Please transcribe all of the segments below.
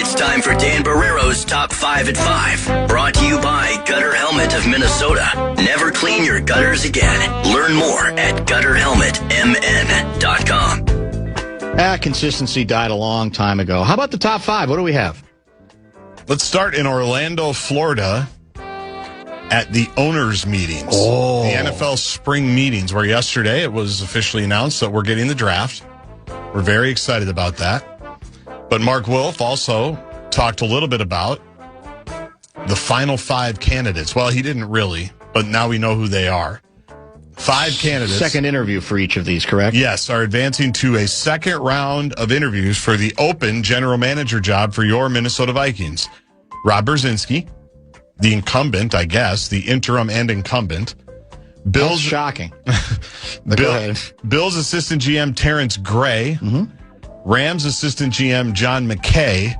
It's time for Dan Barrero's Top 5 at 5. Brought to you by Gutter Helmet of Minnesota. Never clean your gutters again. Learn more at gutterhelmetmn.com. Consistency died a long time ago. How about the top 5? What do we have? Let's start in Orlando, Florida, at the owners' meetings. Oh. The NFL spring meetings, where yesterday it was officially announced that we're getting the draft. We're very excited about that. But Mark Wilf also talked a little bit about the final 5 candidates. Well, he didn't really, but now we know who they are. 5 candidates. Second interview for each of these, correct? Yes, are advancing to a second round of interviews for the open general manager job for your Minnesota Vikings. Rob Brzezinski, the incumbent, I guess, the interim and incumbent. That's shocking. Go ahead. Bills assistant GM Terrence Gray. Mm-hmm. Rams assistant GM John McKay.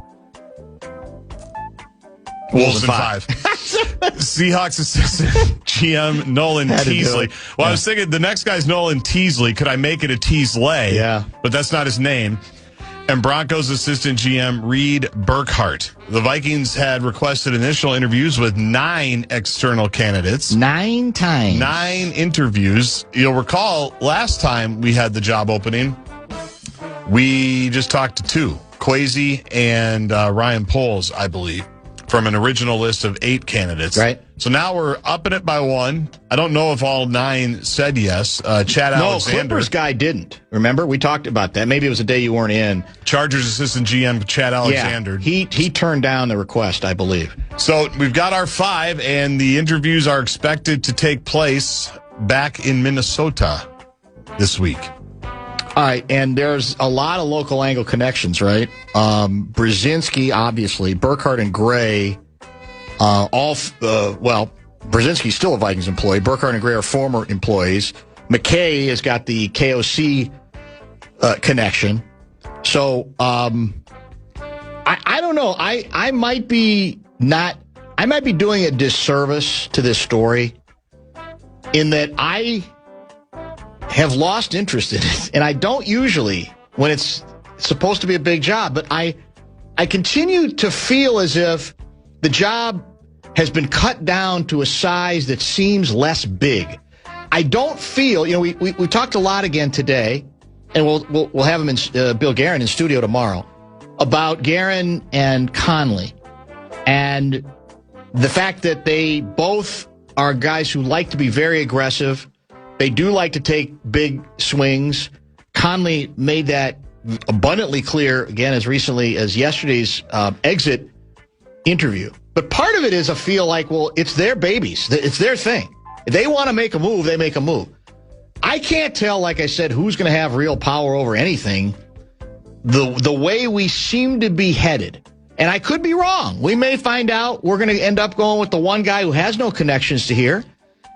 Wolves in 5. Seahawks assistant GM Nolan Teasley. Well, I was thinking the next guy's Nolan Teasley. Could I make it a Teasley? Yeah. But that's not his name. And Broncos assistant GM Reed Burkhardt. The Vikings had requested initial interviews with 9 external candidates. 9 times. 9 interviews. You'll recall last time we had the job opening, we just talked to 2, Kwesi and Ryan Poles, I believe, from an original list of 8 candidates. Right. So now we're upping it by 1. I don't know if all 9 said yes. Chad Alexander. No, Clippers guy didn't. Remember? We talked about that. Maybe it was a day you weren't in. Chargers assistant GM Chad Alexander. Yeah, he turned down the request, I believe. So we've got our 5, and the interviews are expected to take place back in Minnesota this week. All right, and there's a lot of local angle connections, right? Brzezinski, obviously, Burkhardt and Gray, Brzezinski's still a Vikings employee. Burkhardt and Gray are former employees. McKay has got the KOC connection. So I don't know. I might be doing a disservice to this story in that I have lost interest in it, and I don't usually when it's supposed to be a big job, but I continue to feel as if the job has been cut down to a size that seems less big. I don't feel, we talked a lot again today, and we'll have him in Bill Guerin in studio tomorrow about Guerin and Conley, and the fact that they both are guys who like to be very aggressive. They do like to take big swings. Conley made that abundantly clear, again, as recently as yesterday's exit interview. But part of it is I feel like, well, it's their babies. It's their thing. If they want to make a move, they make a move. I can't tell, like I said, who's going to have real power over anything. The way we seem to be headed. And I could be wrong. We may find out we're going to end up going with the one guy who has no connections to here,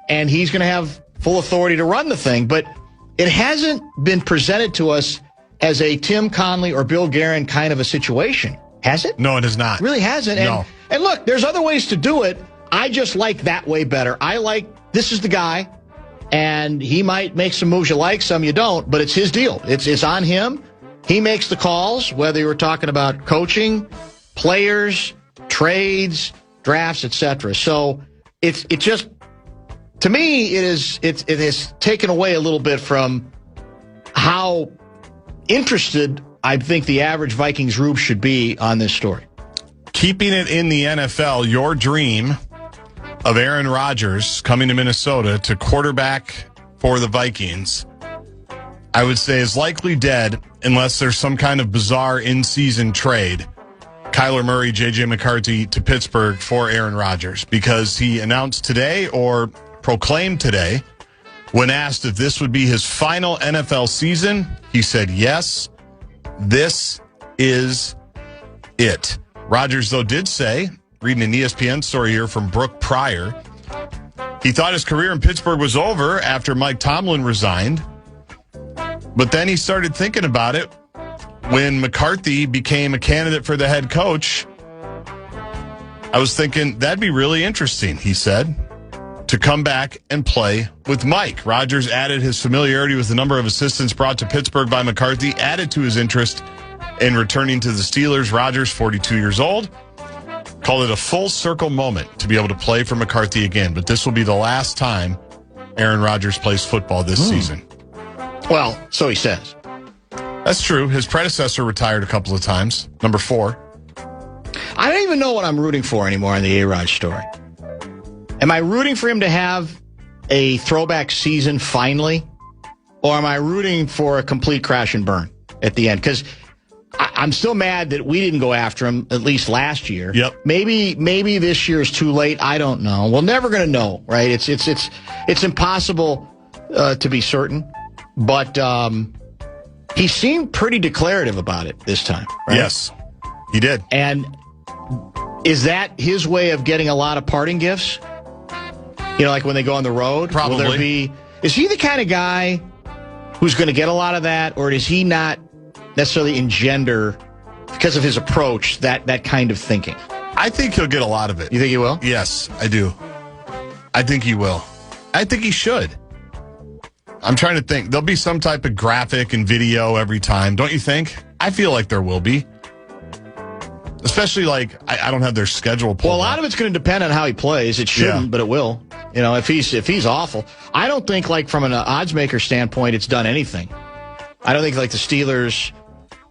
and he's going to have full authority to run the thing, but it hasn't been presented to us as a Tim Conley or Bill Guerin kind of a situation. Has it? No, it has not. It really hasn't. No. And look, there's other ways to do it. I just like that way better. I like, this is the guy, and he might make some moves you like, some you don't, but it's his deal. It's on him. He makes the calls, whether you were talking about coaching, players, trades, drafts, etc. So it just, to me, it has taken away a little bit from how interested I think the average Vikings Rube should be on this story. Keeping it in the NFL, your dream of Aaron Rodgers coming to Minnesota to quarterback for the Vikings, I would say is likely dead unless there's some kind of bizarre in-season trade. Kyler Murray, J.J. McCarthy to Pittsburgh for Aaron Rodgers, because he announced today or proclaimed today, when asked if this would be his final NFL season, he said, yes, this is it. Rodgers, though, did say, reading an ESPN story here from Brooke Pryor, he thought his career in Pittsburgh was over after Mike Tomlin resigned, but then he started thinking about it when McCarthy became a candidate for the head coach. I was thinking, that'd be really interesting, he said, to come back and play with Mike. Rodgers added his familiarity with the number of assistants brought to Pittsburgh by McCarthy, added to his interest In returning to the Steelers, Rodgers, 42 years old, called it a full circle moment to be able to play for McCarthy again. But this will be the last time Aaron Rodgers plays football this season. Well, so he says. That's true. His predecessor retired a couple of times. Number 4. I don't even know what I'm rooting for anymore in the A-Rod story. Am I rooting for him to have a throwback season finally? Or am I rooting for a complete crash and burn at the end? Because I'm still mad that we didn't go after him, at least last year. Yep. Maybe this year is too late. I don't know. We're never going to know, right? It's impossible to be certain. But he seemed pretty declarative about it this time, right? Yes, he did. And is that his way of getting a lot of parting gifts? You know, like when they go on the road? Probably. Is he the kind of guy who's going to get a lot of that, or does he not necessarily engender, because of his approach, that kind of thinking? I think he'll get a lot of it. You think he will? Yes, I do. I think he will. I think he should. I'm trying to think. There'll be some type of graphic and video every time, don't you think? I feel like there will be. Especially, like, I don't have their schedule pulled Well, a lot of it's going to depend on how he plays. It shouldn't, but it will. You know, if he's awful. I don't think, like, from an odds maker standpoint, it's done anything. I don't think, like, the Steelers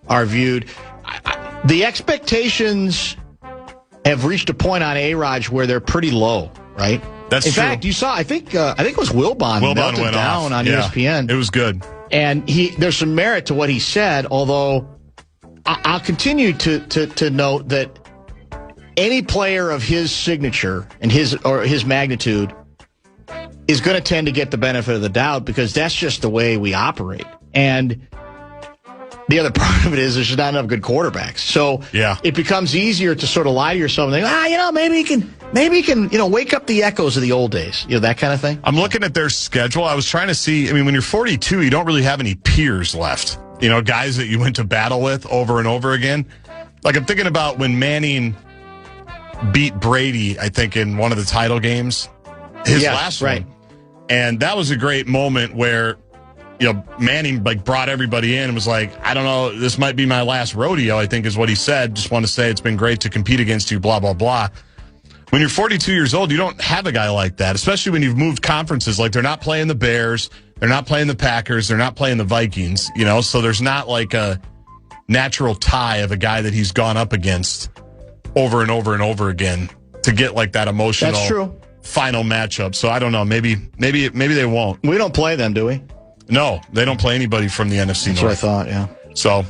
are viewed. The expectations have reached a point on A-Rod where they're pretty low, right? That's In true. fact, you saw, I think it was Wilbon melted went down off. on ESPN. It was good. And there's some merit to what he said, although I'll continue to note that any player of his signature and his magnitude is going to tend to get the benefit of the doubt, because that's just the way we operate. And the other part of it is there's just not enough good quarterbacks. So it becomes easier to sort of lie to yourself and think, maybe he can, wake up the echoes of the old days, that kind of thing. I'm looking at their schedule. I was trying to see, when you're 42, you don't really have any peers left. Guys that you went to battle with over and over again. Like, I'm thinking about when Manning beat Brady, I think, in one of the title games. His last one. And that was a great moment where, Manning, brought everybody in and was like, I don't know, this might be my last rodeo, I think is what he said. Just want to say it's been great to compete against you, blah, blah, blah. When you're 42 years old, you don't have a guy like that, especially when you've moved conferences. Like, they're not playing the Bears. They're not playing the Packers. They're not playing the Vikings, so there's not like a natural tie of a guy that he's gone up against over and over and over again to get like that emotional That's true. Final matchup. So I don't know. Maybe they won't. We don't play them, do we? No, they don't play anybody from the NFC North. That's what I thought, yeah. So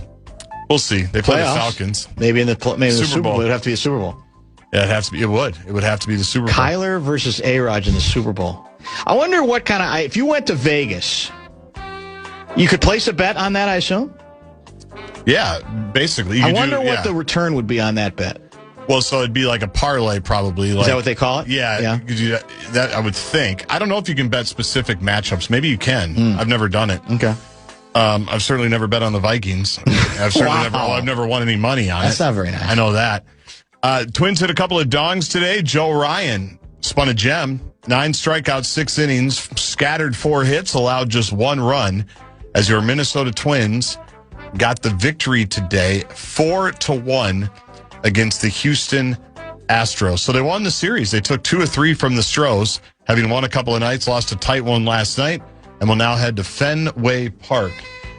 we'll see. They play the Falcons. Maybe in the Super Bowl. It would have to be a Super Bowl. Yeah, it'd have to be. It would. It would have to be the Super Bowl. Kyler versus A-Rod in the Super Bowl. I wonder what kind of... If you went to Vegas, you could place a bet on that, I assume? Yeah, basically. I wonder what the return would be on that bet. Well, so it'd be like a parlay, probably. Is that what they call it? Yeah. That I would think. I don't know if you can bet specific matchups. Maybe you can. I've never done it. Okay. I've certainly never bet on the Vikings. I've never won any money on it. That's not very nice. I know that. Twins hit a couple of dongs today. Joe Ryan spun a gem. 9 strikeouts, 6 innings, scattered 4 hits, allowed just 1 run as your Minnesota Twins got the victory today, 4-1 against the Houston Astros. So they won the series. They took 2 of 3 from the Stros, having won a couple of nights, lost a tight one last night, and will now head to Fenway Park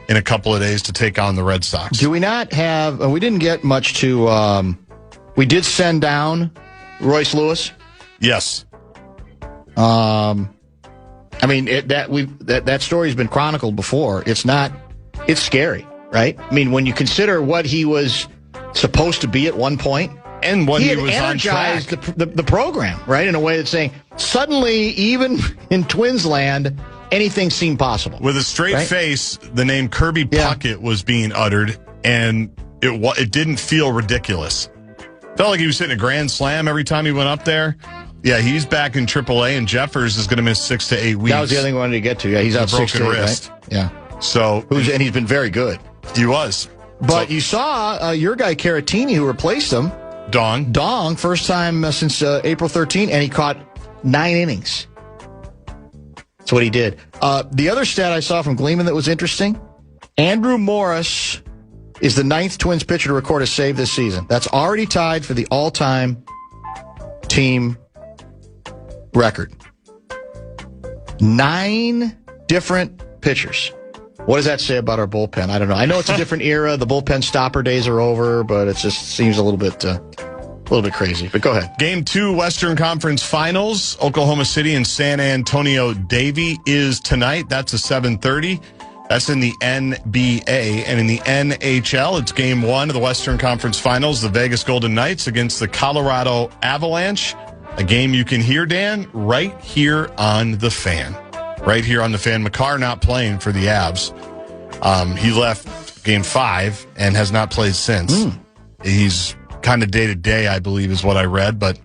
in a couple of days to take on the Red Sox. Do we not have... we didn't get much to... we did send down Royce Lewis. Yes. That story's been chronicled before. It's scary, right? When you consider what he was supposed to be at one point, and when he was energized on track, the program, right, in a way that's saying suddenly, even in Twins land, anything seemed possible. With a straight face, the name Kirby Puckett was being uttered, and it didn't feel ridiculous. Felt like he was hitting a grand slam every time he went up there. Yeah, he's back in AAA, and Jeffers is going to miss 6 to 8 weeks. That was the other thing I wanted to get to. Yeah, he's out 6 to 8, wrist. Right? Yeah. So, and he's been very good. He was. But you saw your guy Caratini, who replaced him. Dong, first time since April 13, and he caught 9 innings. That's what he did. The other stat I saw from Gleeman that was interesting, Andrew Morris is the 9th Twins pitcher to record a save this season. That's already tied for the all-time team record. 9 different pitchers. What does that say about our bullpen? I don't know. I know it's a different era. The bullpen stopper days are over, but it just seems a little bit crazy. But go ahead. Game 2, Western Conference Finals. Oklahoma City and San Antonio Davy is tonight. That's a 7:30. That's in the NBA. And in the NHL, it's Game 1 of the Western Conference Finals. The Vegas Golden Knights against the Colorado Avalanche. A game you can hear, Dan, right here on the Fan. Right here on the Fan. McCarr not playing for the Avs. He left Game 5 and has not played since. He's kind of day-to-day, I believe, is what I read, but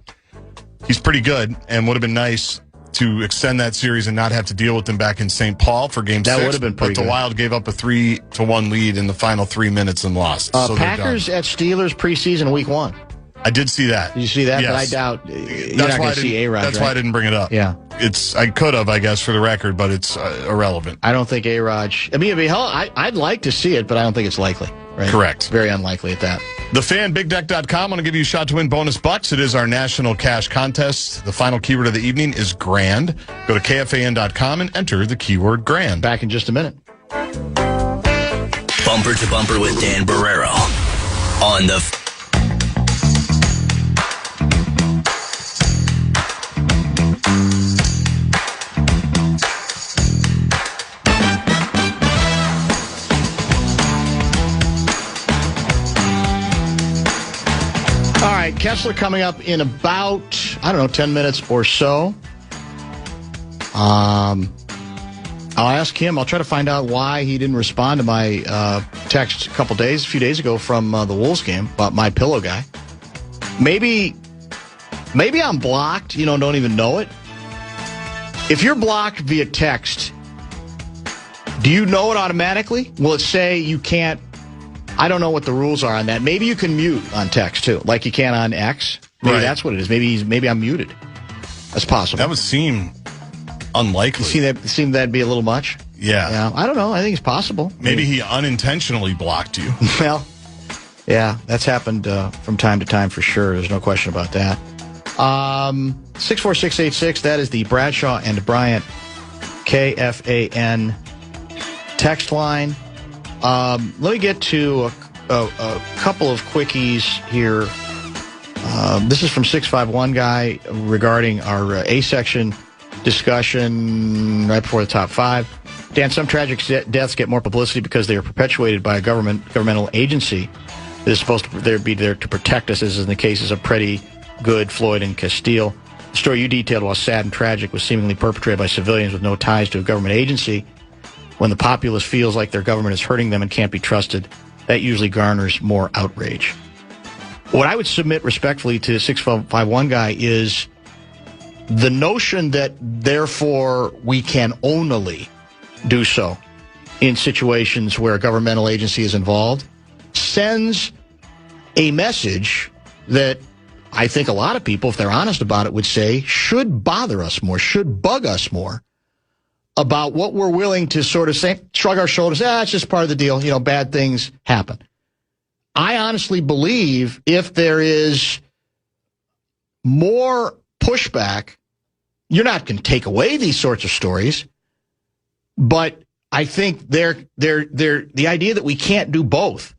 he's pretty good and would have been nice to extend that series and not have to deal with them back in St. Paul for Game 6. That would have been pretty good. But the Wild gave up a 3-1 lead in the final 3 minutes and lost. So Packers at Steelers preseason week 1. I did see that. Did you see that? Yes. But I doubt you're not going to see A-Rod. That's why I didn't bring it up. Yeah. I could have, I guess, for the record, but it's irrelevant. I don't think A-Rod. I'd like to see it, but I don't think it's likely. Right? Correct. Very unlikely at that. The Fan, BigDeck.com. I want to give you a shot to win bonus bucks. It is our national cash contest. The final keyword of the evening is grand. Go to KFAN.com and enter the keyword grand. Back in just a minute. Bumper to Bumper with Dan Barrero on the... All right, Kessler coming up in about, 10 minutes or so. I'll ask him. I'll try to find out why he didn't respond to my text a few days ago from the Wolves game about my pillow guy. Maybe I'm blocked, don't even know it. If you're blocked via text, do you know it automatically? Will it say you can't? I don't know what the rules are on that. Maybe you can mute on text, too, like you can on X. Maybe that's what it is. Maybe I'm muted. That's possible. That would seem unlikely. You seem that'd be a little much? Yeah. I don't know. I think it's possible. Maybe he unintentionally blocked you. Well, yeah, that's happened from time to time for sure. There's no question about that. 64686, that is the Bradshaw and Bryant KFAN text line. Let me get to a couple of quickies here. This is from 651 guy regarding our A-section discussion right before the top 5. Dan, some tragic deaths get more publicity because they are perpetuated by a governmental agency that is supposed to be there to protect us, as in the cases of Pretty, Good, Floyd, and Castile. The story you detailed, while sad and tragic, was seemingly perpetrated by civilians with no ties to a government agency. When the populace feels like their government is hurting them and can't be trusted, that usually garners more outrage. What I would submit respectfully to 651 guy is the notion that, therefore, we can only do so in situations where a governmental agency is involved sends a message that I think a lot of people, if they're honest about it, would say should bother us more, should bug us more about what we're willing to sort of say, shrug our shoulders, it's just part of the deal, bad things happen. I honestly believe if there is more pushback, you're not going to take away these sorts of stories, but I think they're the idea that we can't do both,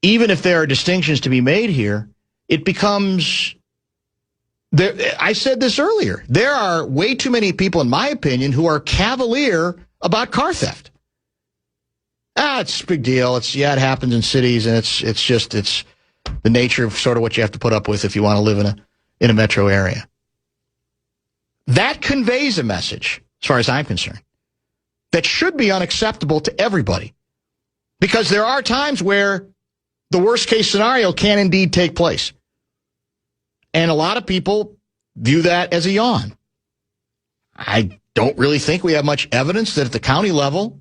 even if there are distinctions to be made here, it becomes... I said this earlier. There are way too many people, in my opinion, who are cavalier about car theft. It's a big deal. It happens in cities, and it's the nature of sort of what you have to put up with if you want to live in a metro area. That conveys a message, as far as I'm concerned, that should be unacceptable to everybody, because there are times where the worst case scenario can indeed take place. And a lot of people view that as a yawn. I don't really think we have much evidence that at the county level,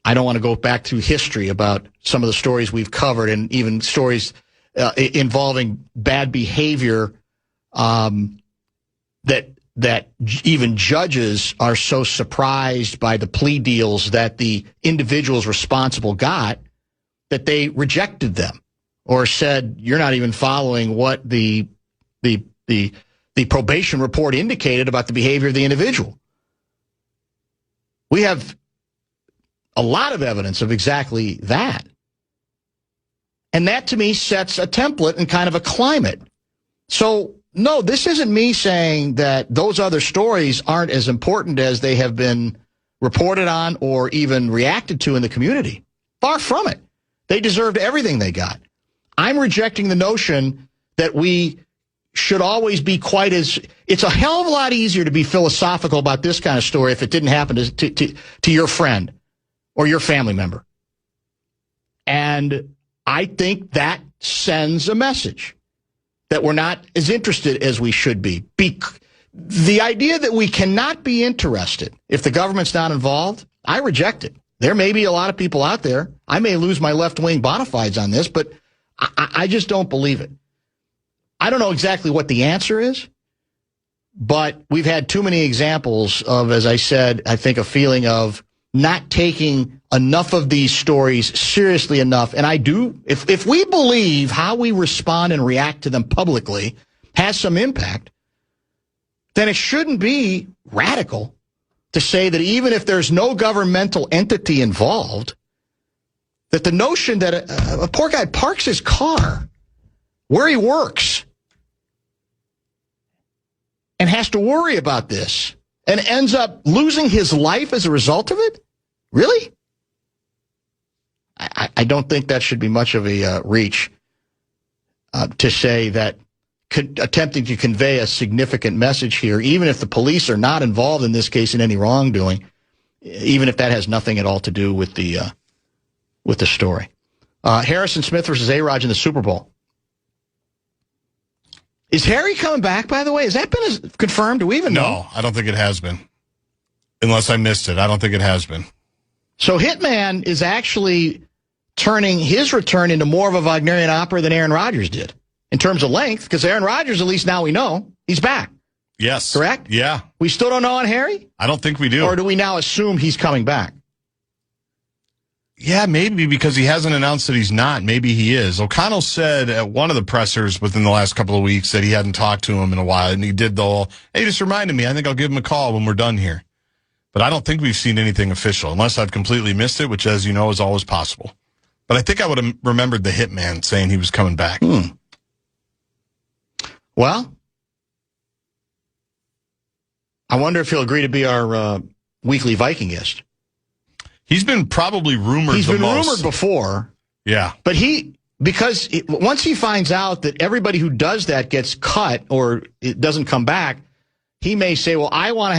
I don't want to go back through history about some of the stories we've covered and even stories involving bad behavior that even judges are so surprised by the plea deals that the individuals responsible got that they rejected them or said, you're not even following what the probation report indicated about the behavior of the individual. We have a lot of evidence of exactly that. And that, to me, sets a template and kind of a climate. So, no, this isn't me saying that those other stories aren't as important as they have been reported on or even reacted to in the community. Far from it. They deserved everything they got. I'm rejecting the notion that we should always be quite as... It's a hell of a lot easier to be philosophical about this kind of story if it didn't happen to your friend or your family member. And I think that sends a message that we're not as interested as we should be. The idea that we cannot be interested if the government's not involved, I reject it. There may be a lot of people out there. I may lose my left-wing bona fides on this, but I just don't believe it. I don't know exactly what the answer is, but we've had too many examples of, as I said, I think a feeling of not taking enough of these stories seriously enough. And I do, if we believe how we respond and react to them publicly has some impact, then it shouldn't be radical to say that even if there's no governmental entity involved, that the notion that a poor guy parks his car where he works and has to worry about this and ends up losing his life as a result of it? Really? I don't think that should be much of a reach to say that attempting to convey a significant message here, even if the police are not involved in this case in any wrongdoing, even if that has nothing at all to do with the story. Harrison Smith versus A-Rod in the Super Bowl. Is Harry coming back, by the way? Has that been confirmed? Do we even know? No, I don't think it has been. Unless I missed it. I don't think it has been. So Hitman is actually turning his return into more of a Wagnerian opera than Aaron Rodgers did in terms of length, because Aaron Rodgers, at least now we know, he's back. Yes. Correct? Yeah. We still don't know on Harry? I don't think we do. Or do we now assume he's coming back? Yeah, maybe, because he hasn't announced that he's not. Maybe he is. O'Connell said at one of the pressers within the last couple of weeks that he hadn't talked to him in a while, and he did the whole, hey, just reminded me, I think I'll give him a call when we're done here. But I don't think we've seen anything official, unless I've completely missed it, which, as you know, is always possible. But I think I would have remembered the Hitman saying he was coming back. Well, I wonder if he'll agree to be our weekly Viking guest. He's been probably rumored He's been rumored before. Yeah. But once he finds out that everybody who does that gets cut or it doesn't come back, he may say, well, I want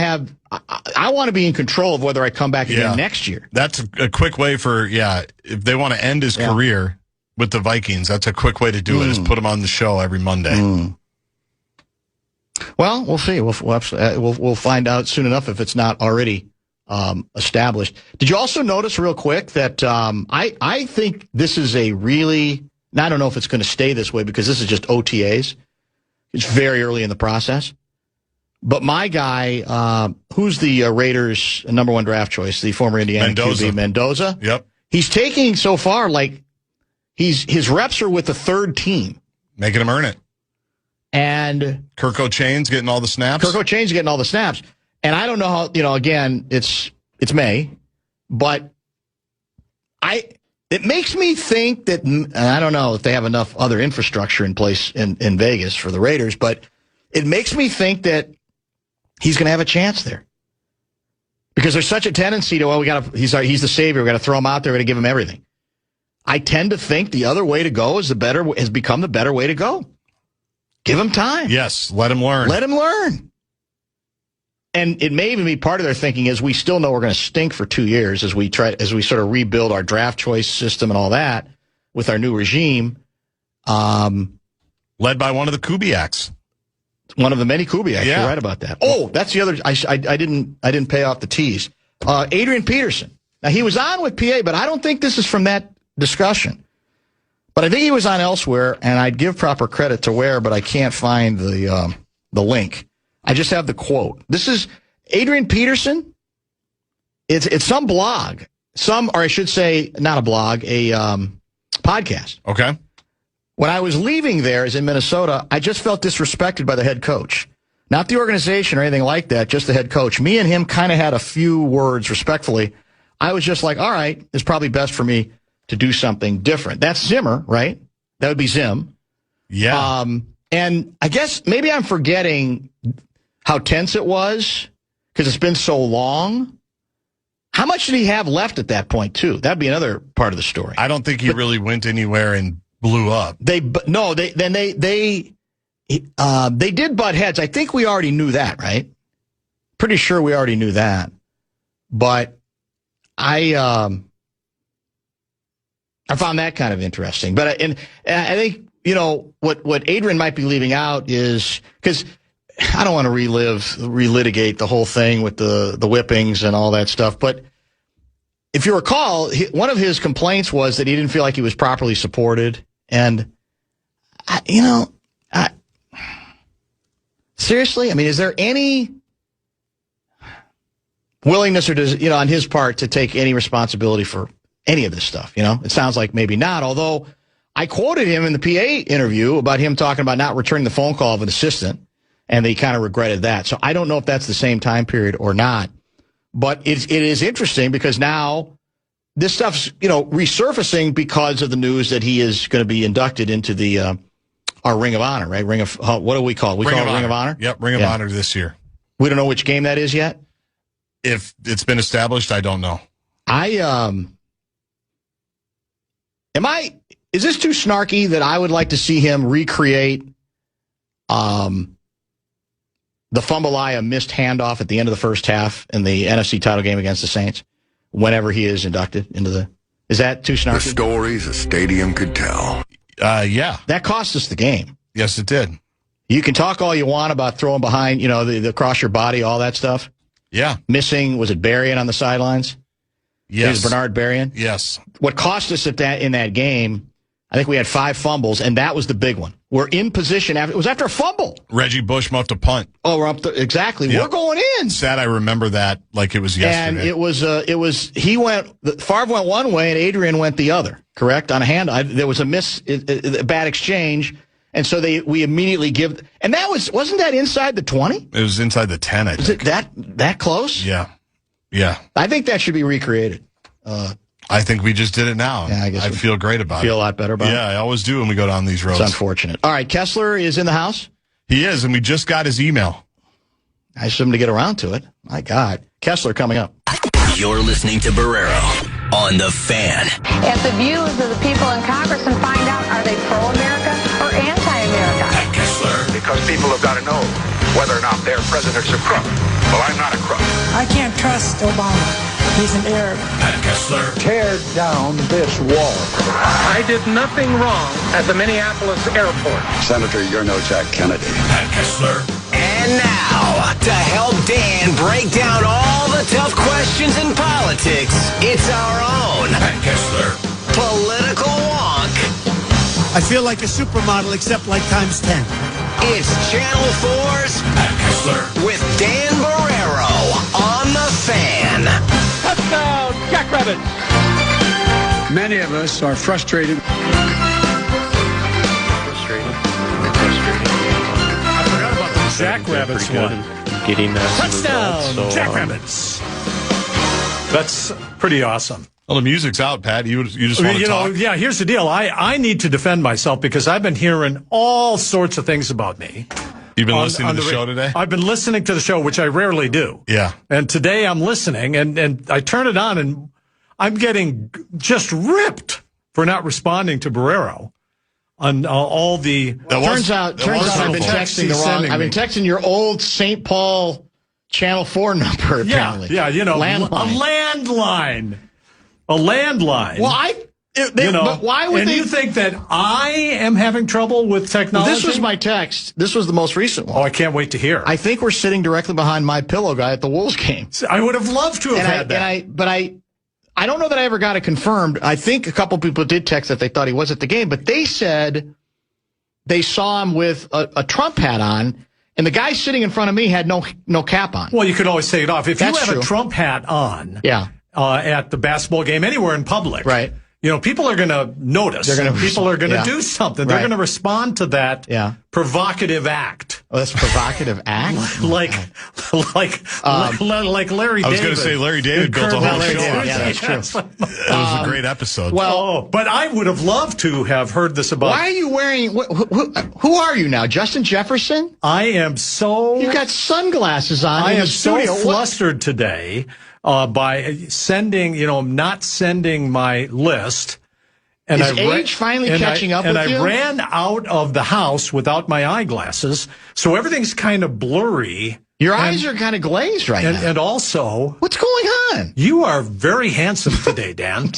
to be in control of whether I come back again next year. That's a quick way for, if they want to end his career with the Vikings, that's a quick way to do it, is put him on the show every Monday. Well, we'll see. We'll find out soon enough if it's not already established. Did you also notice real quick that I think this is I don't know if it's going to stay this way because this is just OTAs. It's very early in the process. But my guy, who's the Raiders' number one draft choice, the former Indiana QB, Mendoza. Yep. He's taking so far, his reps are with the third team. Making him earn it. And Kirk O'Chain's getting all the snaps. And I don't know how, again, it's May, but it makes me think that, and I don't know if they have enough other infrastructure in place in Vegas for the Raiders, but it makes me think that he's going to have a chance there. Because there's such a tendency to, he's the savior, we got to throw him out there, we got to give him everything. I tend to think the other way to go has become the better way to go. Give him time. Yes, let him learn. And it may even be part of their thinking is we still know we're going to stink for 2 years as we sort of rebuild our draft choice system and all that with our new regime. Led by one of the Kubiaks. One of the many Kubiaks. Yeah. You're right about that. Oh, that's the other. I didn't pay off the tease. Adrian Peterson. Now he was on with PA, but I don't think this is from that discussion. But I think he was on elsewhere, and I'd give proper credit to where, but I can't find the link. I just have the quote. This is Adrian Peterson. It's some blog. Or I should say, not a blog, a podcast. Okay. When I was leaving there, as in Minnesota, I just felt disrespected by the head coach. Not the organization or anything like that, just the head coach. Me and him kind of had a few words respectfully. I was just like, all right, it's probably best for me to do something different. That's Zimmer, right? That would be Zim. Yeah. And I guess maybe I'm forgetting how tense it was because it's been so long. How much did he have left at that point, too? That'd be another part of the story. I don't think he really went anywhere and blew up. They did butt heads. I think we already knew that, right? Pretty sure we already knew that. But I found that kind of interesting. But I think, what Adrian might be leaving out is because I don't want to relitigate the whole thing with the whippings and all that stuff. But if you recall, one of his complaints was that he didn't feel like he was properly supported. And, seriously, I mean, is there any willingness or on his part to take any responsibility for any of this stuff? It sounds like maybe not, although I quoted him in the PA interview about him talking about not returning the phone call of an assistant, and they kind of regretted that. So I don't know if that's the same time period or not, but it is interesting because now this stuff's, resurfacing because of the news that he is going to be inducted into the our Ring of Honor, right? What do we call it? We call it Ring of Honor? Yep, Ring of Honor this year. We don't know which game that is yet? If it's been established, I don't know. Is this too snarky that I would like to see him recreate the Fumbalaya missed handoff at the end of the first half in the NFC title game against the Saints whenever he is inducted into the... Is that too snarky? The stories a stadium could tell. Yeah. That cost us the game. Yes, it did. You can talk all you want about throwing behind, the across your body, all that stuff. Yeah. Missing, was it Berrien on the sidelines? Yes. It was Bernard Berrien? Yes. What cost us in that game, I think we had 5 fumbles, and that was the big one. We're in position. It was after a fumble. Reggie Bush muffed a punt. Oh, we're up exactly. Yep. We're going in. Sad, I remember that like it was yesterday. And Favre went one way and Adrian went the other, correct? On a hand, there was a bad exchange, and so we immediately and wasn't that inside the 20? It was inside the 10, I think. Was it that close? Yeah. Yeah. I think that should be recreated. I think we just did it now. Yeah, I guess I feel great about it. Feel a lot better about it? Yeah, I always do when we go down these roads. It's unfortunate. All right, Kessler is in the house? He is, and we just got his email. I assume to get around to it. My God. Kessler coming up. You're listening to Barrero on The Fan. At the views of the people in Congress and find out, are they pro-America or anti-America? Pat Kessler. Because people have got to know whether or not their president's a crook. Well, I'm not a crook. I can't trust Obama. He's an Arab. Pat Kessler. Tear down this wall. I did nothing wrong at the Minneapolis airport. Senator, you're no Jack Kennedy. Pat Kessler. And now, to help Dan break down all the tough questions in politics, it's our own Pat Kessler political wonk. I feel like a supermodel, except like times 10. It's Channel 4's Pat Kessler with Dan Barrero on The Fan. Touchdown, Jackrabbits! Many of us are frustrated. I forgot about the Jackrabbits one. Getting Touchdown, results, Jackrabbits! That's pretty awesome. Well, the music's out, Pat. You just want to talk? Yeah, here's the deal. I need to defend myself because I've been hearing all sorts of things about me. You've been listening to the show today? I've been listening to the show, which I rarely do. Yeah. And today I'm listening, and I turn it on, and I'm getting just ripped for not responding to Barrero on all the... Turns out I've been texting the wrong... I've been texting your old St. Paul Channel 4 number, apparently. Yeah, landline. A landline. A landline. Well, but why would you think that I am having trouble with technology? Well, this was my text. This was the most recent one. Oh, I can't wait to hear. I think we're sitting directly behind my pillow guy at the Wolves game. I would have loved to have had that. But I don't know that I ever got it confirmed. I think a couple people did text that they thought he was at the game, but they said they saw him with a Trump hat on, And the guy sitting in front of me had no cap on. Well, you could always take it off. If That's you have true. a Trump hat on Yeah. At the basketball game, anywhere in public, Right. People are going to notice. People are going to do something. They're Right. going to respond to that provocative act. Oh, that's a provocative act? like Larry David. I was going to say Larry David built a whole show. Yeah, that's true. It was a great episode. Well, but I would have loved to have heard this about. Why are you wearing? Who are you now, Justin Jefferson? I am so. You got sunglasses on. I in am the studio. so flustered today by sending, not sending my list. And Is age finally catching up with you? And I ran out of the house without my eyeglasses, so everything's kind of blurry. Your eyes are kind of glazed right now. And also, what's going on? You are very handsome today, Dan.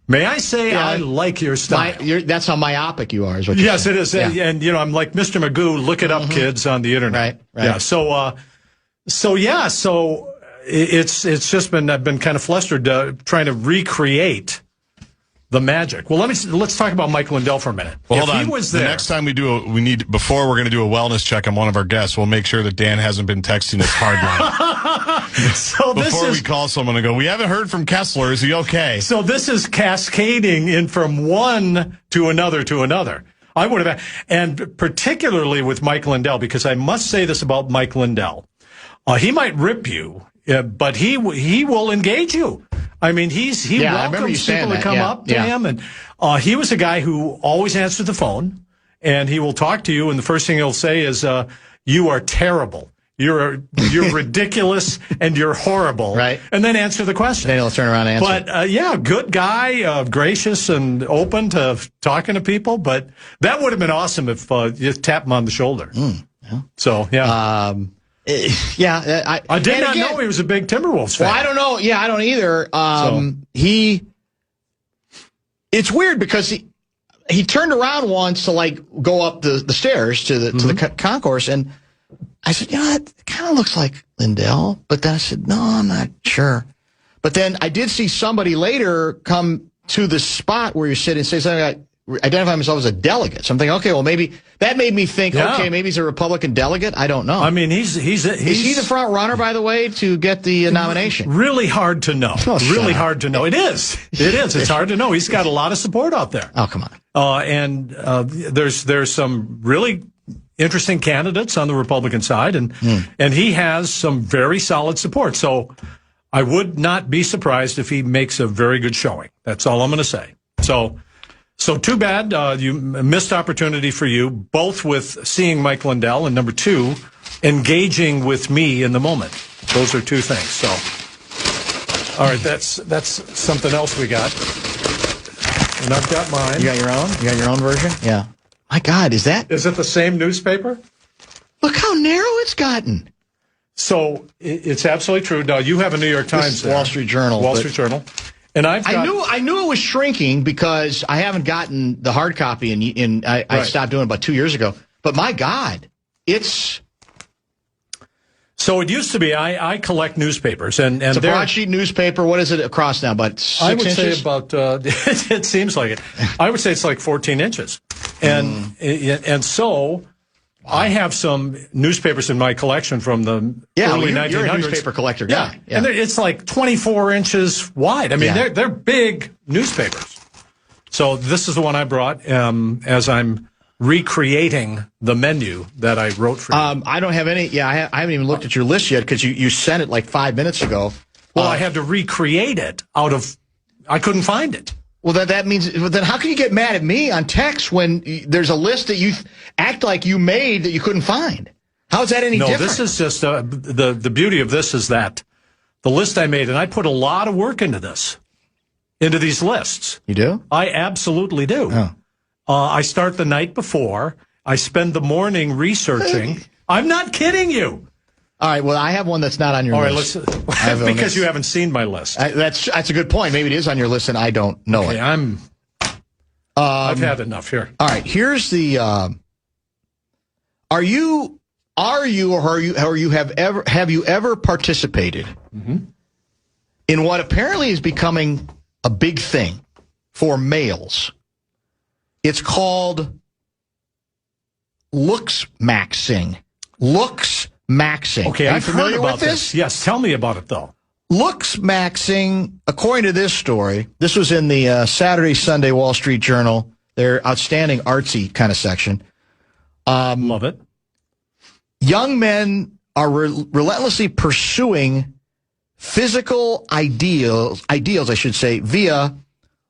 May I say I like your style? That's how myopic you are. Is what you're yes, saying. it is. Yeah. And I'm like Mr. Magoo. Look it up, kids, on the internet. Right. Yeah. So it's just been I've been kind of flustered trying to recreate the magic. Well, let's talk about Mike Lindell for a minute. Well, if hold on. He was there, the next time before we're going to do a wellness check on one of our guests, we'll make sure that Dan hasn't been texting his hard line. So before we call someone and go, we haven't heard from Kessler. Is he okay? So this is cascading in from one to another. I would have, and particularly with Mike Lindell, because I must say this about Mike Lindell. He might rip you, but he will engage you. I mean, he welcomes people to come up to him, and he was a guy who always answered the phone, and he will talk to you, and the first thing he'll say is, "You are terrible. You're ridiculous, and you're horrible." Right. And then answer the question. Then he'll turn around and answer. But good guy, gracious and open to talking to people. But that would have been awesome if you tap him on the shoulder. Yeah. So I did not know he was a big Timberwolves fan. Well, I don't know. Yeah, I don't either. It's weird because he turned around once to go up the stairs to the concourse, and I said, it kind of looks like Lindell. But then I said, no, I'm not sure. But then I did see somebody later come to the spot where you're sitting and say something like, identify himself as a delegate. So I'm thinking, okay, well, maybe that made me think, okay, maybe he's a Republican delegate. I don't know. I mean, is he the front runner, by the way, to get the nomination? Really hard to know. Really hard to know. It is. It's hard to know. He's got a lot of support out there. Oh, come on. And there's some really interesting candidates on the Republican side, and he has some very solid support. So I would not be surprised if he makes a very good showing. That's all I'm going to say. So too bad, you missed opportunity for you, both with seeing Mike Lindell and number two, engaging with me in the moment. Those are two things. So, all right, that's something else we got. And I've got mine. You got your own? You got your own version? Yeah. My God, is it the same newspaper? Look how narrow it's gotten. So it's absolutely true. Now you have a New York Times, Wall Street Journal. Wall Street Journal. And I knew it was shrinking because I haven't gotten the hard copy, and I stopped doing it about 2 years ago. But my God, it's. So it used to be I collect newspapers, and it's a broadsheet newspaper. What is it across now? About 6 inches? Say about. It seems like it. I would say it's like 14 inches, and so. I have some newspapers in my collection from the early 1900s. You're a newspaper collector guy. Yeah. And it's like 24 inches wide. I mean, they're big newspapers. So this is the one I brought as I'm recreating the menu that I wrote for you. I don't have any. Yeah, I haven't even looked at your list yet because you sent it like 5 minutes ago. Well, I had to recreate it I couldn't find it. Well, that means, then how can you get mad at me on text when there's a list that you act like you made that you couldn't find? How is that any different? No, this is just, the beauty of this is that the list I made, and I put a lot of work into these lists. You do? I absolutely do. Oh. I start the night before. I spend the morning researching. I'm not kidding you. All right, well, I have one that's not on your list. All right, because you haven't seen my list. That's a good point. Maybe it is on your list and I don't know it. I've had enough here. All right, here's the have you ever participated in what apparently is becoming a big thing for males? It's called looks maxing. looks maxing. Okay, I've heard about this. Yes, tell me about it, though. Looks maxing, according to this story, this was in the Saturday, Sunday Wall Street Journal, their outstanding artsy kind of section. Love it. Young men are relentlessly pursuing physical ideals, I should say, via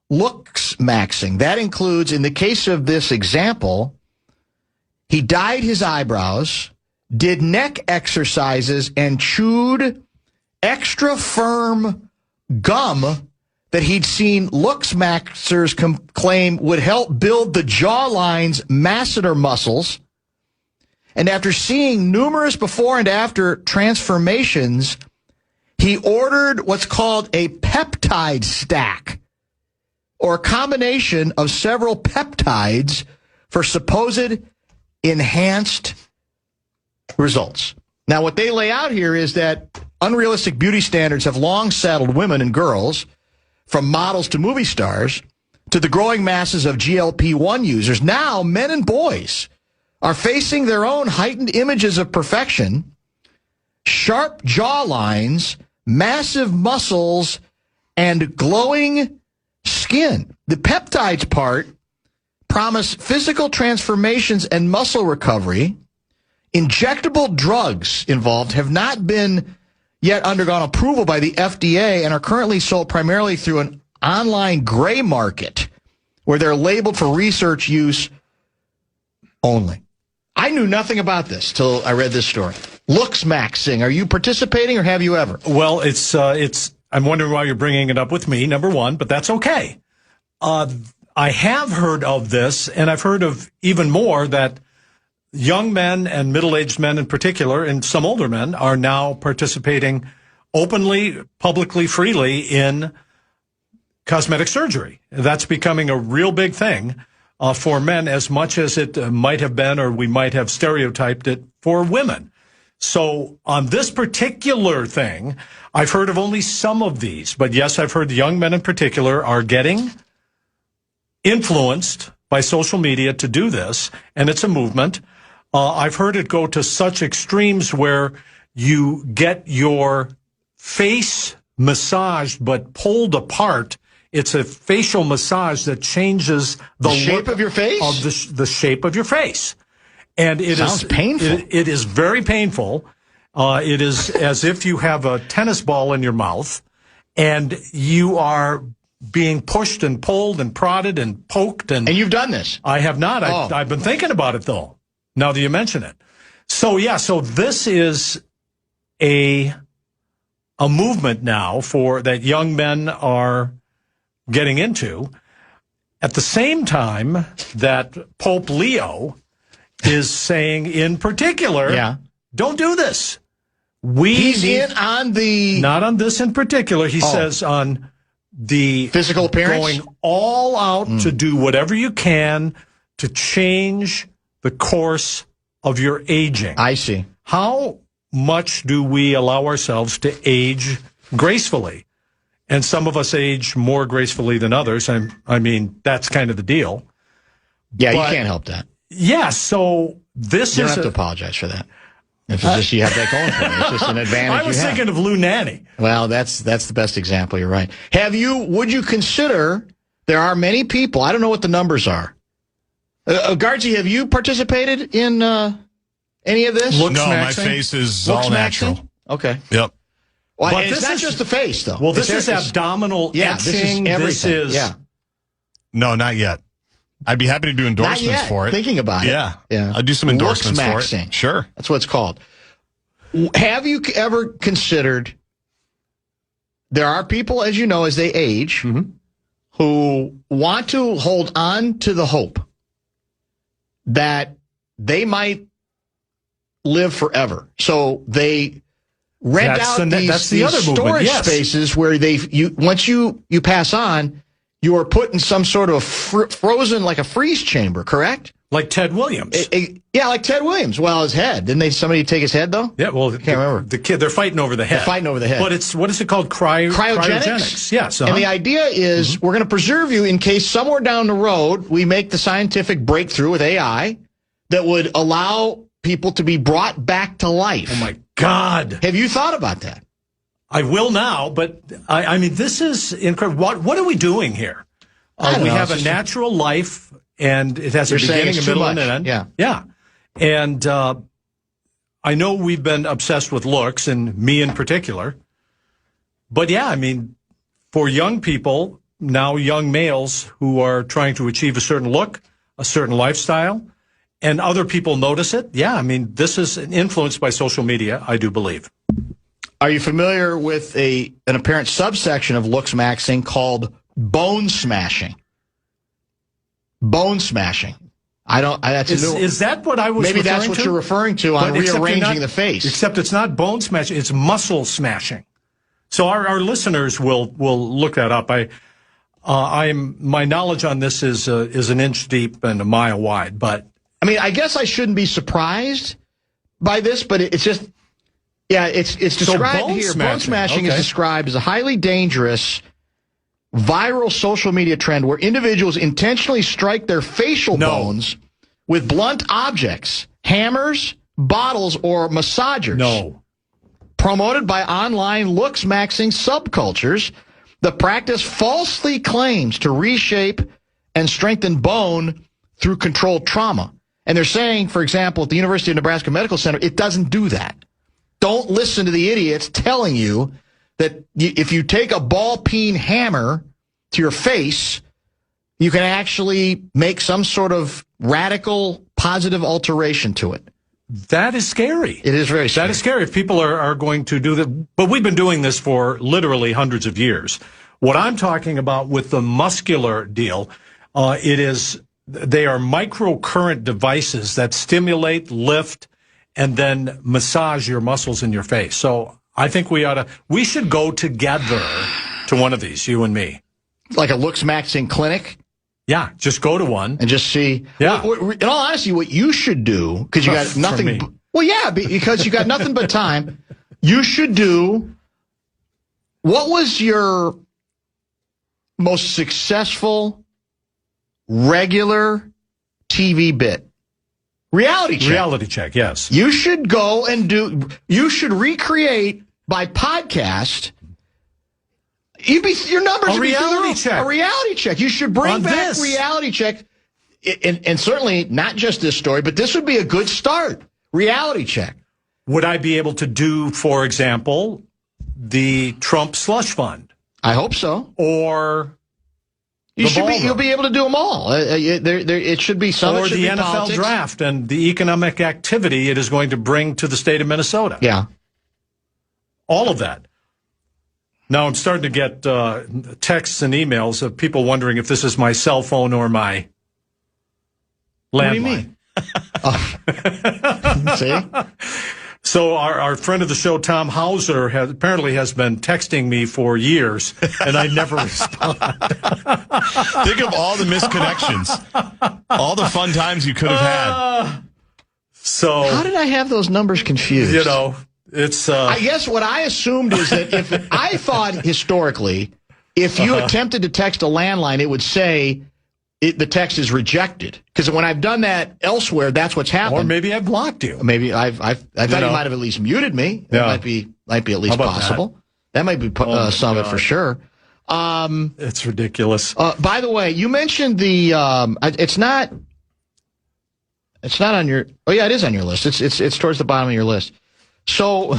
looks maxing. That includes, in the case of this example, he dyed his eyebrows, did neck exercises, and chewed extra firm gum that he'd seen looks maxers claim would help build the jawline's masseter muscles. And after seeing numerous before and after transformations, he ordered what's called a peptide stack, or a combination of several peptides for supposed enhanced results. Now, what they lay out here is that unrealistic beauty standards have long saddled women and girls, from models to movie stars, to the growing masses of GLP-1 users. Now, men and boys are facing their own heightened images of perfection, sharp jawlines, massive muscles, and glowing skin. The peptides part promise physical transformations and muscle recovery. Injectable drugs involved have not been yet undergone approval by the FDA and are currently sold primarily through an online gray market where they're labeled for research use only. I knew nothing about this till I read this story. Looks maxing. Are you participating or have you ever? Well, it's. I'm wondering why you're bringing it up with me, number one, but that's okay. I have heard of this, and I've heard of even more that young men and middle-aged men in particular, and some older men, are now participating openly, publicly, freely in cosmetic surgery. That's becoming a real big thing for men, as much as it might have been, or we might have stereotyped it for women. So on this particular thing, I've heard of only some of these. But yes, I've heard young men in particular are getting influenced by social media to do this, and it's a movement. I've heard it go to such extremes where you get your face massaged but pulled apart. It's a facial massage that changes the shape of your face? Of the shape of your face. And it sounds painful. It is very painful. It is as if you have a tennis ball in your mouth and you are being pushed and pulled and prodded and poked. And you've done this? I have not. Oh. I've been thinking about it, though, now that you mention it. So, yeah, so this is a movement now that young men are getting into. At the same time that Pope Leo is saying in particular, don't do this. He's in on the... Not on this in particular. He says on the... Physical appearance? Going all out to do whatever you can to change the course of your aging. I see. How much do we allow ourselves to age gracefully? And some of us age more gracefully than others. I mean, that's kind of the deal. Yeah, but you can't help that. Yeah, so this you don't have to apologize for that. If it's just you have that going for you. It's just an advantage. I was thinking of Lou Nanny. Well, that's the best example. You're right. Would you consider, there are many people, I don't know what the numbers are. Gaardsy, have you participated in any of this? No, my face is all natural. Okay. Yep. Well, but it's not just the face, though. Well, this is abdominal etching. This is everything. Yeah. No, not yet. I'd be happy to do endorsements for it. Thinking about it. Yeah. I'll do some endorsements for it. Sure. That's what it's called. Have you ever considered, there are people, as you know, as they age, who want to hold on to the hope that they might live forever. So they rent out these storage spaces where once you pass on, you are put in some sort of frozen, like a freeze chamber, correct? Like Ted Williams. Yeah, like Ted Williams. Well, his head. Didn't somebody take his head, though? Yeah, well, can't remember. The kid, they're fighting over the head. They're fighting over the head. But what is it called? Cryogenics? Yes. And the idea is we're going to preserve you in case somewhere down the road we make the scientific breakthrough with AI that would allow people to be brought back to life. Oh, my God. Have you thought about that? I will now, but I mean, this is incredible. What are we doing here? We have a natural life, and it has a beginning, a middle, and an end. Yeah. And I know we've been obsessed with looks, and me in particular. But yeah, I mean, for young people, now young males who are trying to achieve a certain look, a certain lifestyle, and other people notice it. Yeah, I mean, this is influenced by social media, I do believe. Are you familiar with an apparent subsection of looks maxing called bone smashing? Bone smashing. Is that what I was maybe referring that's to? what you're referring to on rearranging the face. Except it's not bone smashing, it's muscle smashing. So our listeners will look that up. My knowledge on this is an inch deep and a mile wide, but I mean, I guess I shouldn't be surprised by this, but it's just, it's described here. Bone smashing is described as a highly dangerous viral social media trend where individuals intentionally strike their facial bones with blunt objects, hammers, bottles, or massagers. Promoted by online looks maxing subcultures, the practice falsely claims to reshape and strengthen bone through controlled trauma. And they're saying, for example, at the University of Nebraska Medical Center, it doesn't do that. Don't listen to the idiots telling you that if you take a ball-peen hammer to your face, you can actually make some sort of radical positive alteration to it. That is scary. It is very scary. That is scary if people are going to do that. But we've been doing this for literally hundreds of years. What I'm talking about with the muscular deal, they are microcurrent devices that stimulate, lift, and then massage your muscles in your face. So I think we should go together to one of these, you and me. Like a looks maxing clinic? Yeah, just go to one. And just see. Yeah. In all honesty, what you should do, because you got nothing. Well, yeah, because you got nothing but time, you should do. What was your most successful regular TV bit? Reality check. Reality check, yes. You should go and you should recreate by podcast. Your numbers a reality check. A reality check. You should bring back this. Reality check. And certainly not just this story, but this would be a good start. Reality check. Would I be able to do, for example, the Trump slush fund? I hope so. Or you'll be able to do them all. It should be some. Or the NFL politics. draft and the economic activity it is going to bring to the state of Minnesota. Yeah. All of that. Now I'm starting to get texts and emails of people wondering if this is my cell phone or my landline. What do you mean? See? So our friend of the show, Tom Hauser, apparently has been texting me for years, and I never respond. Think of all the misconnections, all the fun times you could have had. So how did I have those numbers confused? You know, it's. I guess what I assumed is that if I thought historically, if you attempted to text a landline, it would say the text is rejected. Because when I've done that elsewhere, that's what's happened. Or maybe I blocked you. Maybe I thought you might have at least muted me. That might be at least possible. That might be some of it for sure. It's ridiculous. By the way, you mentioned the. It's not on your. Oh yeah, it is on your list. It's towards the bottom of your list. So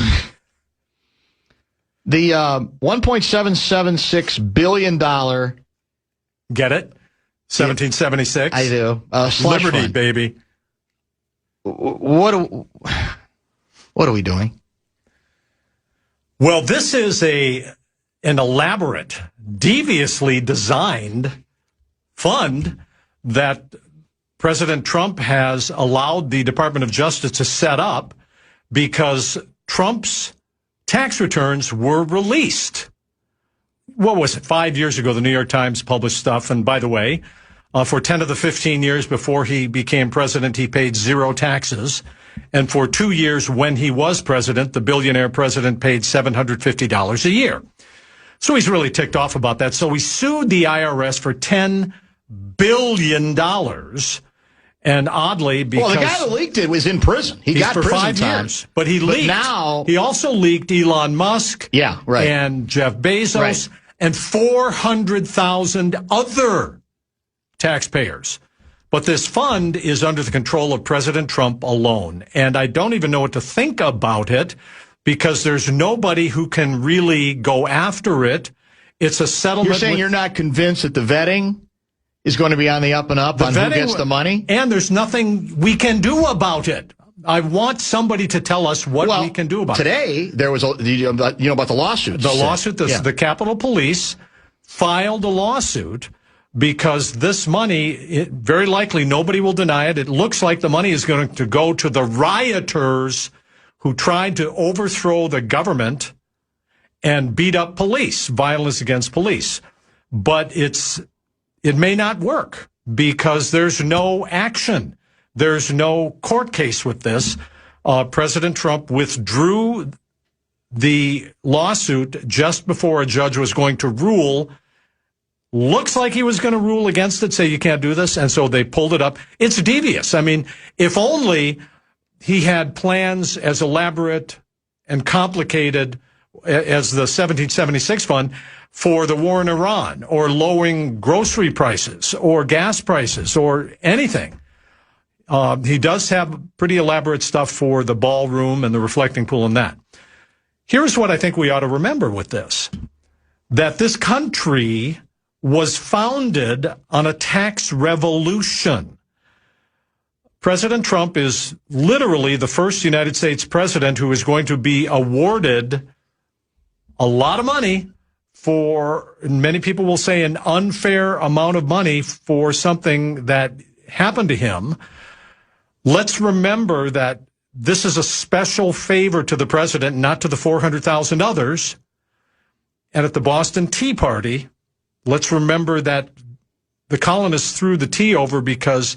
the $1.776 billion. Get it? 1776. I do. Liberty, fund. baby. What are we doing? Well, this is an elaborate, deviously designed fund that President Trump has allowed the Department of Justice to set up because Trump's tax returns were released. What was it? 5 years ago, the New York Times published stuff. And by the way, for 10 of the 15 years before he became president, he paid zero taxes. And for 2 years when he was president, the billionaire president paid $750 a year. So he's really ticked off about that. So he sued the IRS for $10 billion. And oddly, because the guy that leaked it was in prison. He got for prison 5 time. years. But he leaked. Now he also leaked Elon Musk. Yeah, right. And Jeff Bezos and 400,000 other taxpayers. But this fund is under the control of President Trump alone. And I don't even know what to think about it because there's nobody who can really go after it. It's a settlement. You're saying you're not convinced that the vetting is going to be on the up and up on who gets the money? And there's nothing we can do about it. I want somebody to tell us what we can do about it. Today, there was about the lawsuit. The Capitol Police filed a lawsuit because this money, very likely nobody will deny it. It looks like the money is going to go to the rioters who tried to overthrow the government and beat up police, violence against police. But it may not work because there's no action. There's no court case with this. President Trump withdrew the lawsuit just before a judge was going to rule. Looks like he was going to rule against it, say you can't do this, and so they pulled it up. It's devious. I mean, if only he had plans as elaborate and complicated as the 1776 fund for the war in Iran or lowering grocery prices or gas prices or anything. He does have pretty elaborate stuff for the ballroom and the reflecting pool and that. Here's what I think we ought to remember with this, that this country was founded on a tax revolution. President Trump is literally the first United States president who is going to be awarded a lot of money for, many people will say, an unfair amount of money for something that happened to him. Let's remember that this is a special favor to the president, not to the 400,000 others. And at the Boston Tea Party, let's remember that the colonists threw the tea over because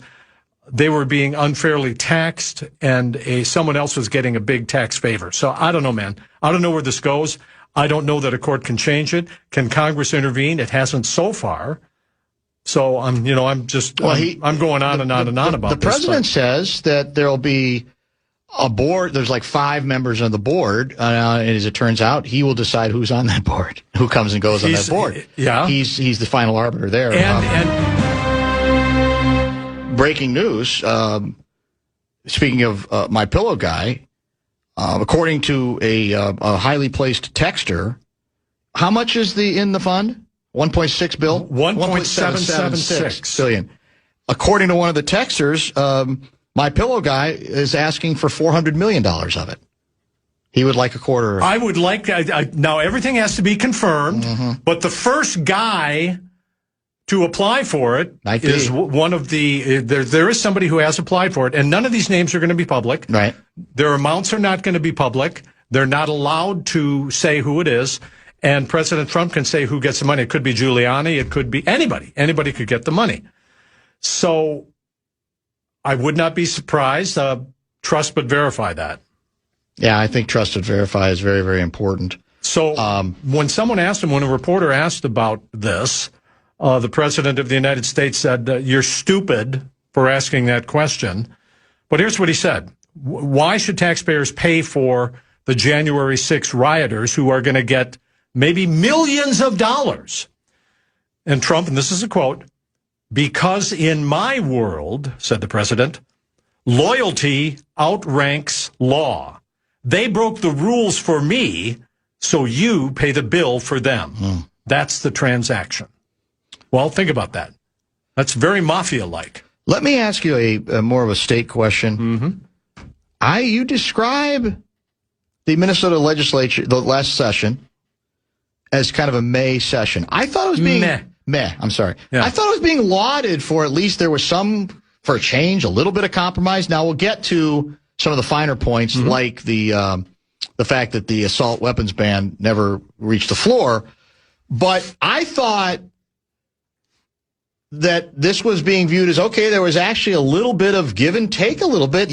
they were being unfairly taxed and someone else was getting a big tax favor. So I don't know, man. I don't know where this goes. I don't know that a court can change it. Can Congress intervene? It hasn't so far. So I'm going on and on and on about this. The president says that there'll be a board. There's like 5 members on the board, and as it turns out, he will decide who's on that board, who comes and goes on that board. Yeah, he's the final arbiter there. And breaking news. Speaking of MyPillow guy, according to a highly placed texter, how much is in the fund? 1.6 bill? 1.776 billion. According to one of the texters, MyPillow guy is asking for $400 million of it. He would like a quarter. I would like, now everything has to be confirmed, but the first guy to apply for it is one of there is somebody who has applied for it, and none of these names are going to be public. Right. Their amounts are not going to be public. They're not allowed to say who it is. And President Trump can say who gets the money. It could be Giuliani. It could be anybody. Anybody could get the money. So I would not be surprised. Trust but verify that. Yeah, I think trust but verify is very, very important. So when a reporter asked about this, the President of the United States said, you're stupid for asking that question. But here's what he said. Why should taxpayers pay for the January 6 rioters who are going to get maybe millions of dollars? And Trump, and this is a quote, because in my world, said the president, loyalty outranks law. They broke the rules for me, so you pay the bill for them. That's the transaction. Well, think about that. That's very mafia-like. Let me ask you a more of a state question. You describe the Minnesota legislature, the last session, as kind of a May session. I thought it was being I'm sorry. Yeah. I thought it was being lauded for at least there was some, for a change, a little bit of compromise. Now we'll get to some of the finer points, like the fact that the assault weapons ban never reached the floor. But I thought that this was being viewed as, okay, there was actually a little bit of give and take a little bit.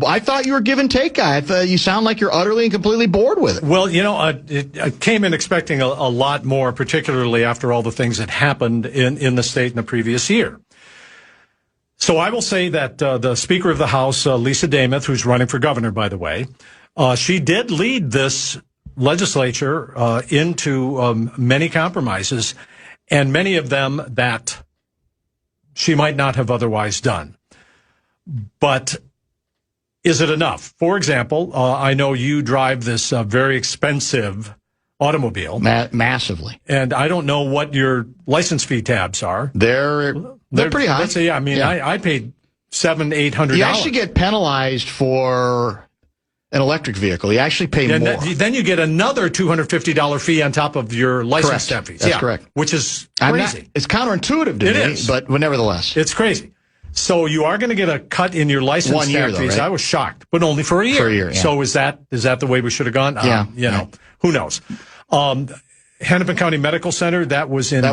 I thought you were a give and take guy. I thought you sound like you're utterly and completely bored with it. Well, I came in expecting a lot more, particularly after all the things that happened in the state in the previous year. So I will say that the Speaker of the House, Lisa Dameth, who's running for governor, by the way, she did lead this legislature into many compromises, and many of them that she might not have otherwise done. But is it enough? For example, I know you drive this very expensive automobile. Massively. And I don't know what your license fee tabs are. They're pretty high. Let's say, I paid $700-800. You actually get penalized for an electric vehicle. You actually pay more. Then you get another $250 fee on top of your license tab fees. That's correct. Which is crazy. It's counterintuitive to me, but nevertheless. It's crazy. So you are going to get a cut in your license tab fees. Right? I was shocked, but only for a year. For a year, yeah. So is that the way we should have gone? Yeah. Who knows? Hennepin County Medical Center, that was saved.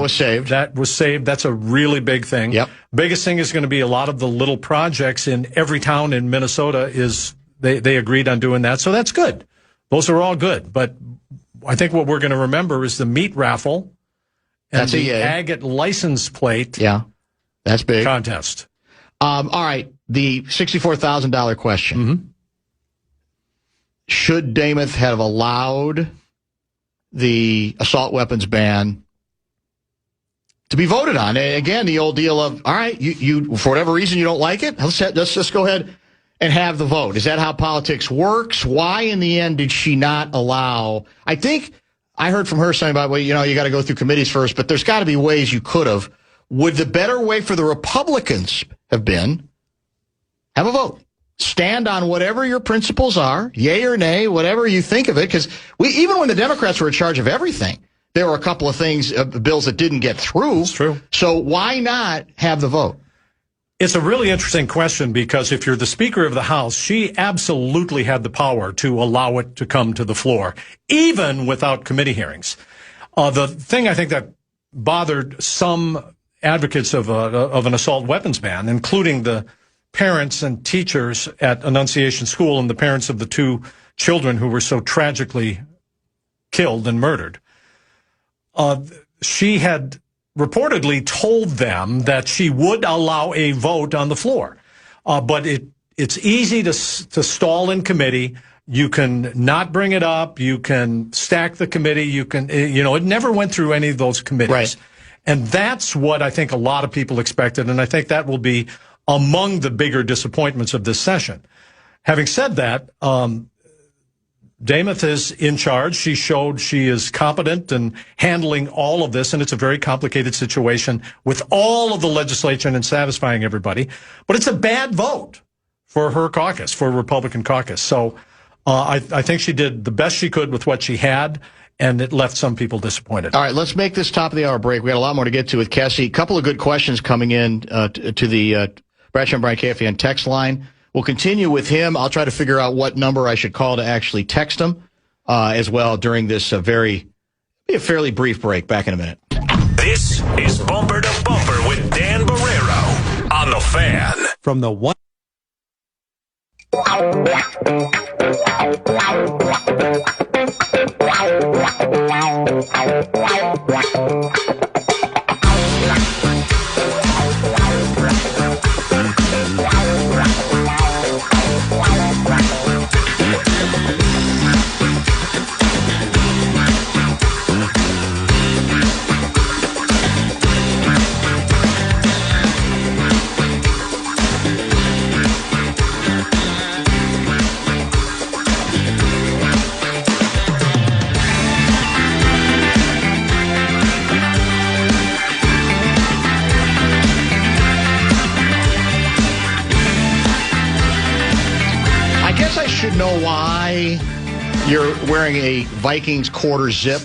That was saved. That's a really big thing. Yep. Biggest thing is going to be a lot of the little projects in every town in Minnesota they agreed on doing that. So that's good. Those are all good. But I think what we're going to remember is the meat raffle and the agate license plate. Yeah. That's big. Contest. All right. The $64,000 question. Mm-hmm. Should Dameth have allowed the assault weapons ban to be voted on? Again, the old deal of, all right, you for whatever reason you don't like it, let's just go ahead and have the vote. Is that how politics works? Why, in the end, did she not allow? I think I heard from her saying about, well, you got to go through committees first, but there's got to be ways you could have. Would the better way for the Republicans have been have a vote? Stand on whatever your principles are, yay or nay, whatever you think of it, because even when the Democrats were in charge of everything, there were a couple of bills that didn't get through. It's true. So why not have the vote? It's a really interesting question because if you're the Speaker of the House, she absolutely had the power to allow it to come to the floor, even without committee hearings. The thing I think that bothered some advocates of an assault weapons ban, including the parents and teachers at Annunciation School and the parents of the two children who were so tragically killed and murdered, she had reportedly told them that she would allow a vote on the floor. But it's easy to stall in committee. You can not bring it up. You can stack the committee. You can, it never went through any of those committees. Right. And that's what I think a lot of people expected. And I think that will be among the bigger disappointments of this session. Having said that, Dameth is in charge. She showed she is competent in handling all of this, and it's a very complicated situation with all of the legislation and satisfying everybody. But it's a bad vote for her caucus, for Republican caucus. So I think she did the best she could with what she had, and it left some people disappointed. All right, let's make this top of the hour break. We got a lot more to get to with Kessie. A couple of good questions coming in to the Bradshaw and Bryan KFAN text line. We'll continue with him. I'll try to figure out what number I should call to actually text him as well during this a fairly brief break. Back in a minute. This is Bumper to Bumper with Dan Barrero on The Fan. From the one. Know why you're wearing a Vikings quarter zip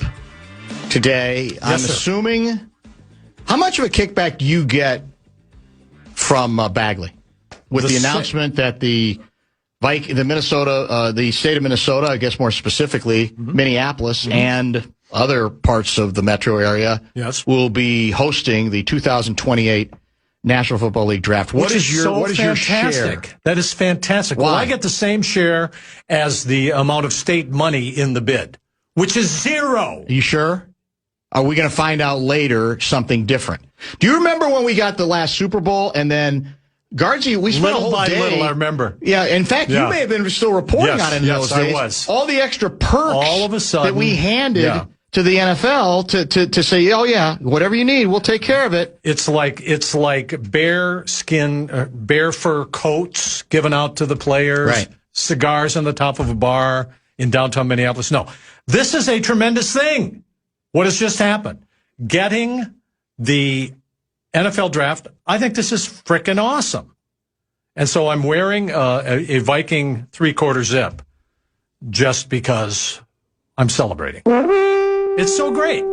today. Yes, I'm sir. assuming. How much of a kickback do you get from Bagley with the announcement that the Minnesota, the state of Minnesota, I guess more specifically Minneapolis and other parts of the metro area, will be hosting the 2028 National Football League draft. What is your share? That is fantastic. Why? Well, I get the same share as the amount of state money in the bid, which is zero. Are you sure? Are we going to find out later something different? Do you remember when we got the last Super Bowl and then Gaardsy, we spent a whole day. Little, I remember. Yeah, in fact, you may have been still reporting on it in those days. I was. All the extra perks all of a sudden, that we handed to the NFL to say, oh yeah, whatever you need, we'll take care of it. It's like bear fur coats given out to the players, right. Cigars on the top of a bar in downtown Minneapolis. No, this is a tremendous thing. What has just happened? Getting the NFL draft, I think this is frickin' awesome. And so I'm wearing a Viking 3/4 zip just because I'm celebrating. It's so great.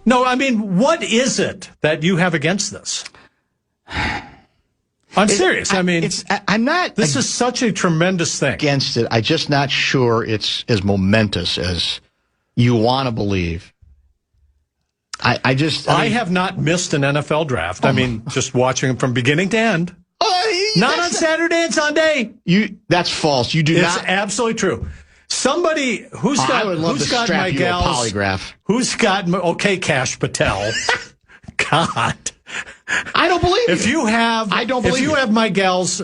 No, I mean, what is it that you have against this? I'm serious. I'm not. This is such a tremendous thing. Against it. I'm just not sure it's as momentous as you want to believe. I have not missed an NFL draft. I mean, just watching them from beginning to end. Not on Saturday and Sunday. That's false. You do not. It's absolutely true. Somebody who's got my gals, a polygraph. Who's got Cash Patel? God, I don't believe if you have. I don't believe if you have my gals,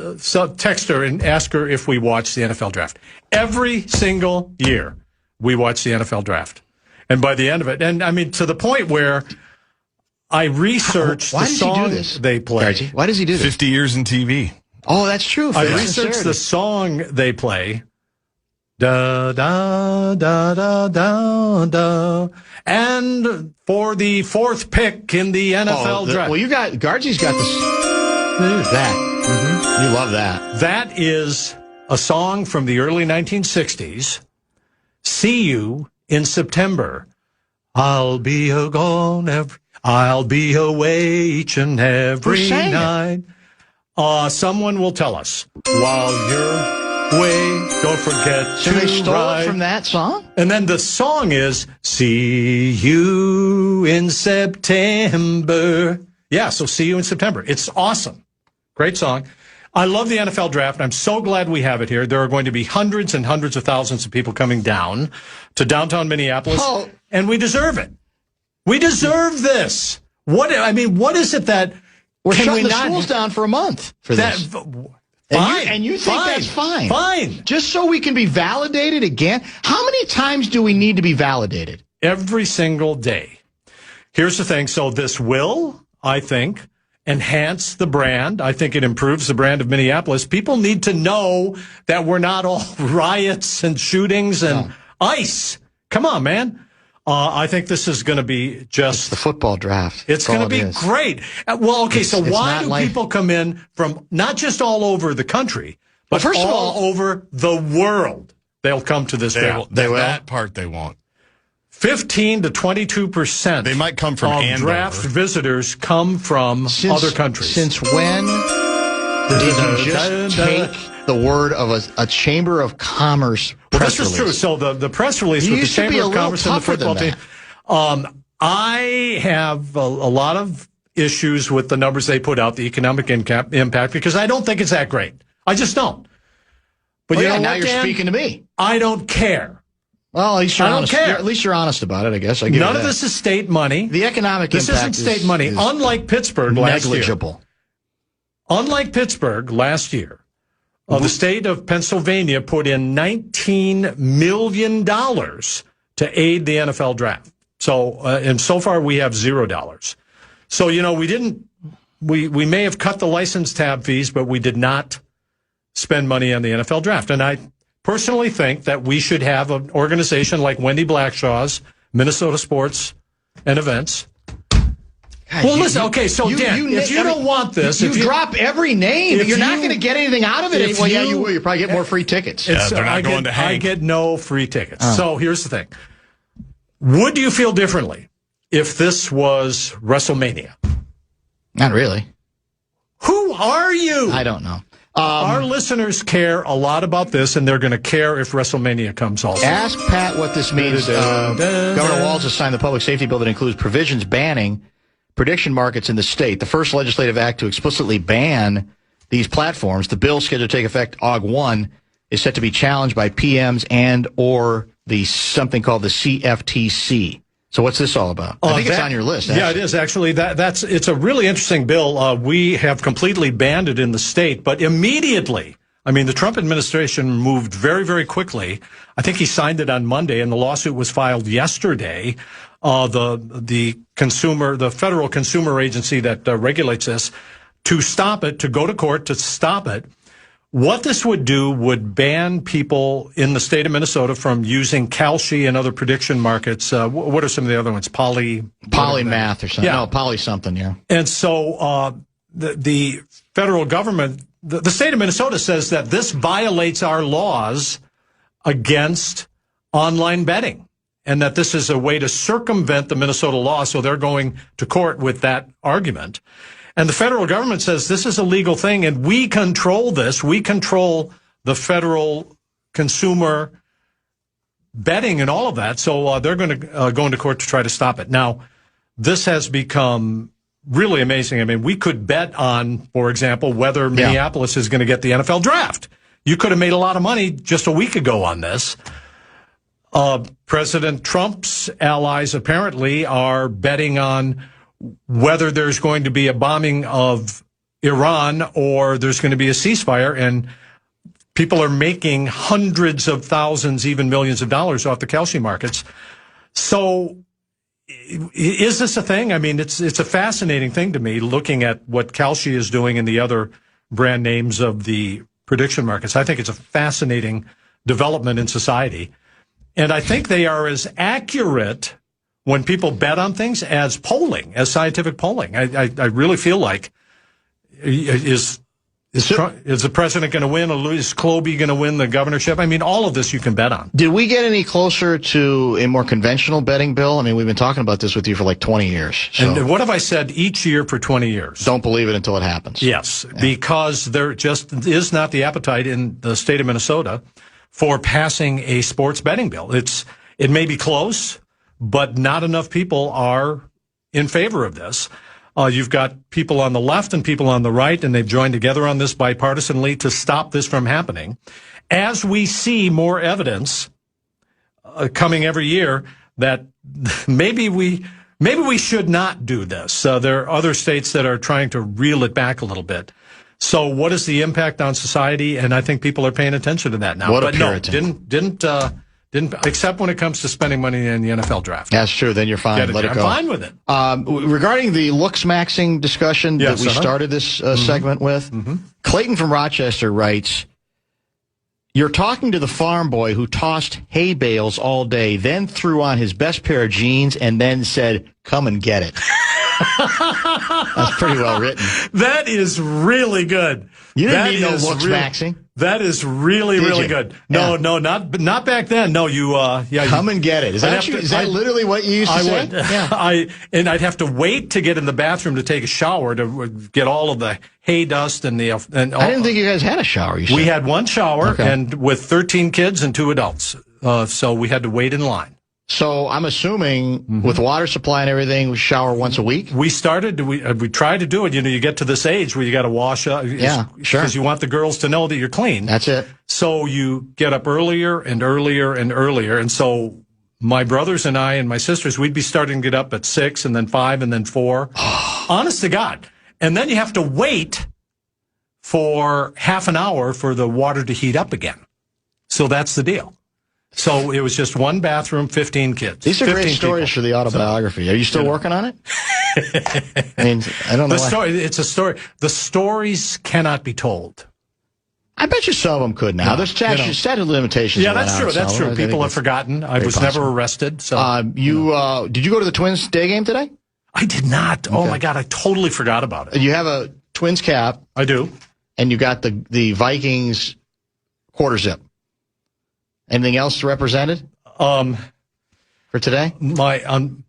text her and ask her if we watch the NFL draft every single year. We watch the NFL draft, and by the end of it, and I mean to the point where I researched the song they play. Gaardsy, why does he do this? 50 years in TV. Oh, that's true. I researched the song they play. Da da da da da da. And for the fourth pick in the NFL draft. Well, Gaardsy's got this. That. Mm-hmm. You love that. That is a song from the early 1960s. See you in September. I'll be I'll be away each and every night. Someone will tell us while you're away. Don't forget so they stole it from that song? And then the song is See You in September. Yeah, so See You in September. It's awesome. Great song. I love the NFL draft. I'm so glad we have it here. There are going to be hundreds and hundreds of thousands of people coming down to downtown Minneapolis, and we deserve it. We deserve this. What is it that we're shutting the schools down for a month for this? Fine. And you think that's fine? Fine. Just so we can be validated again? How many times do we need to be validated? Every single day. Here's the thing. So this will, I think, enhance the brand. I think it improves the brand of Minneapolis. People need to know that we're not all riots and shootings and ice. Come on, man. I think this is going to be it's the football draft. It's going to be great. Well, okay, so why do people come in from not just all over the country, but first of all over the world? They'll come to this draft. They will. That part they won't. 15 to 22%. They might come from Andover. Draft visitors come from other countries. Since when did you just take the word of a Chamber of Commerce press release? This is true. So the press release with the Chamber of Commerce and the football team. I have a lot of issues with the numbers they put out, the economic impact, because I don't think it's that great. I just don't. But you know what, now you're Dan? speaking to me. I don't care. Well, at least you're honest. Care. At least you're honest about it, I guess. None of this is state money. The economic impact isn't state money. Unlike Pittsburgh last year. Negligible. Unlike Pittsburgh last year, the state of Pennsylvania put in $19 million to aid the NFL draft. So, and so far we have $0. So, we may have cut the license tab fees, but we did not spend money on the NFL draft. And I personally think that we should have an organization like Wendy Blackshaw's Minnesota Sports and Events. God, well, listen, Dan, if you don't want this... If you drop every name, you're not going to get anything out of it. Well, yeah, you will. You'll probably get more free tickets. They're not going to Hank. I get no free tickets. So here's the thing. Would you feel differently if this was WrestleMania? Not really. Who are you? I don't know. Our listeners care a lot about this, and they're going to care if WrestleMania comes also. Ask Pat what this means. Governor Walz has signed the public safety bill that includes provisions banning prediction markets in the state. The first legislative act to explicitly ban these platforms. The bill, scheduled to take effect Aug 1, is set to be challenged by PMs and or something called the CFTC. So what's this all about? I think it's on your list. Actually. Yeah, it is actually. It's a really interesting bill. We have completely banned it in the state, but immediately, I mean, the Trump administration moved very, very quickly. I think he signed it on Monday, and the lawsuit was filed yesterday. The Federal Consumer Agency that regulates this, to stop it, to go to court to stop it. What this would do would ban people in the state of Minnesota from using Kalshi and other prediction markets. What are some of the other ones? Polymath or something. Yeah. No, poly something, yeah. And so the federal government, the state of Minnesota says that this violates our laws against online betting and that this is a way to circumvent the Minnesota law. So they're going to court with that argument. And the federal government says this is a legal thing, and we control this. We control the federal consumer betting and all of that. So they're going to go into court to try to stop it. Now, this has become really amazing. I mean, we could bet on, for example, whether Minneapolis is going to get the NFL draft. You could have made a lot of money just a week ago on this. President Trump's allies apparently are betting on whether there's going to be a bombing of Iran or there's going to be a ceasefire, and people are making hundreds of thousands, even millions of dollars off the Kalshi markets. So is this a thing? I mean, it's a fascinating thing to me, looking at what Kalshi is doing and the other brand names of the prediction markets. I think it's a fascinating development in society. And I think they are as accurate when people bet on things as polling, as scientific polling. I really feel like is the president going to win, or is Klobuchar going to win the governorship? I mean, all of this you can bet on. Did we get any closer to a more conventional betting bill? I mean, we've been talking about this with you for like 20 years. So. And what have I said each year for 20 years? Don't believe it until it happens. Yes, because there just is not the appetite in the state of Minnesota for passing a sports betting bill. It may be close, but not enough people are in favor of this. You've got people on the left and people on the right, and they've joined together on this bipartisanly to stop this from happening. As we see more evidence coming every year that maybe we should not do this. There are other states that are trying to reel it back a little bit. So what is the impact on society? And I think people are paying attention to that now. What a but Puritan. No, didn't, except when it comes to spending money in the NFL draft. That's true. Then you're fine. Let it go. I'm fine with it. Regarding the looks maxing discussion that we started this segment with, Clayton from Rochester writes, "You're talking to the farm boy who tossed hay bales all day, then threw on his best pair of jeans, and then said, 'Come and get it.'" That's pretty well written. That is really good. You didn't need no looks maxing. That is really, really good. No, not back then. No, come and get it. Is that literally what you used to say? I would. Yeah. And I'd have to wait to get in the bathroom to take a shower to get all of the hay dust and I didn't think you guys had a shower. We had one shower, and with 13 kids and 2 adults. So we had to wait in line. So I'm assuming with water supply and everything, we shower once a week? We tried to do it. You get to this age where you got to wash up. Yeah, sure. Because you want the girls to know that you're clean. That's it. So you get up earlier and earlier and earlier. And so my brothers and I and my sisters, we'd be starting to get up at 6 and then 5 and then 4. Honest to God. And then you have to wait for half an hour for the water to heat up again. So that's the deal. So it was just one bathroom, 15 kids. These are great stories for the autobiography. Are you still working on it? I mean, I don't know. It's a story. The stories cannot be told. I bet you some of them could now. There's statute of limitations. Yeah, that's true. That's true. People have forgotten. I was never arrested. So did you go to the Twins day game today? I did not. Okay. Oh my God, I totally forgot about it. You have a Twins cap. I do. And you got the Vikings quarter zip. Anything else represented? For today? My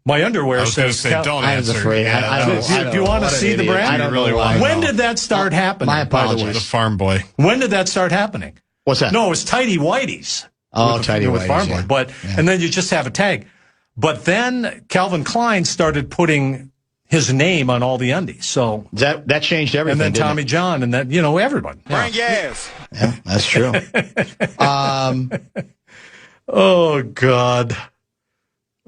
underwear says. Don't answer. I was afraid. Yeah. Do you want to see the brand? I don't really want to. When did that start happening? My apologies. By the way? The farm boy. When did that start happening? What's that? No, it was Tidy Whitey's. Oh, Tidy Whitey's. With Farm Boy. But and then you just have a tag. But then Calvin Klein started putting his name on all the undies. So that changed everything. And then Tommy John, and then everyone. Bring gas. Yeah, that's true. Oh God.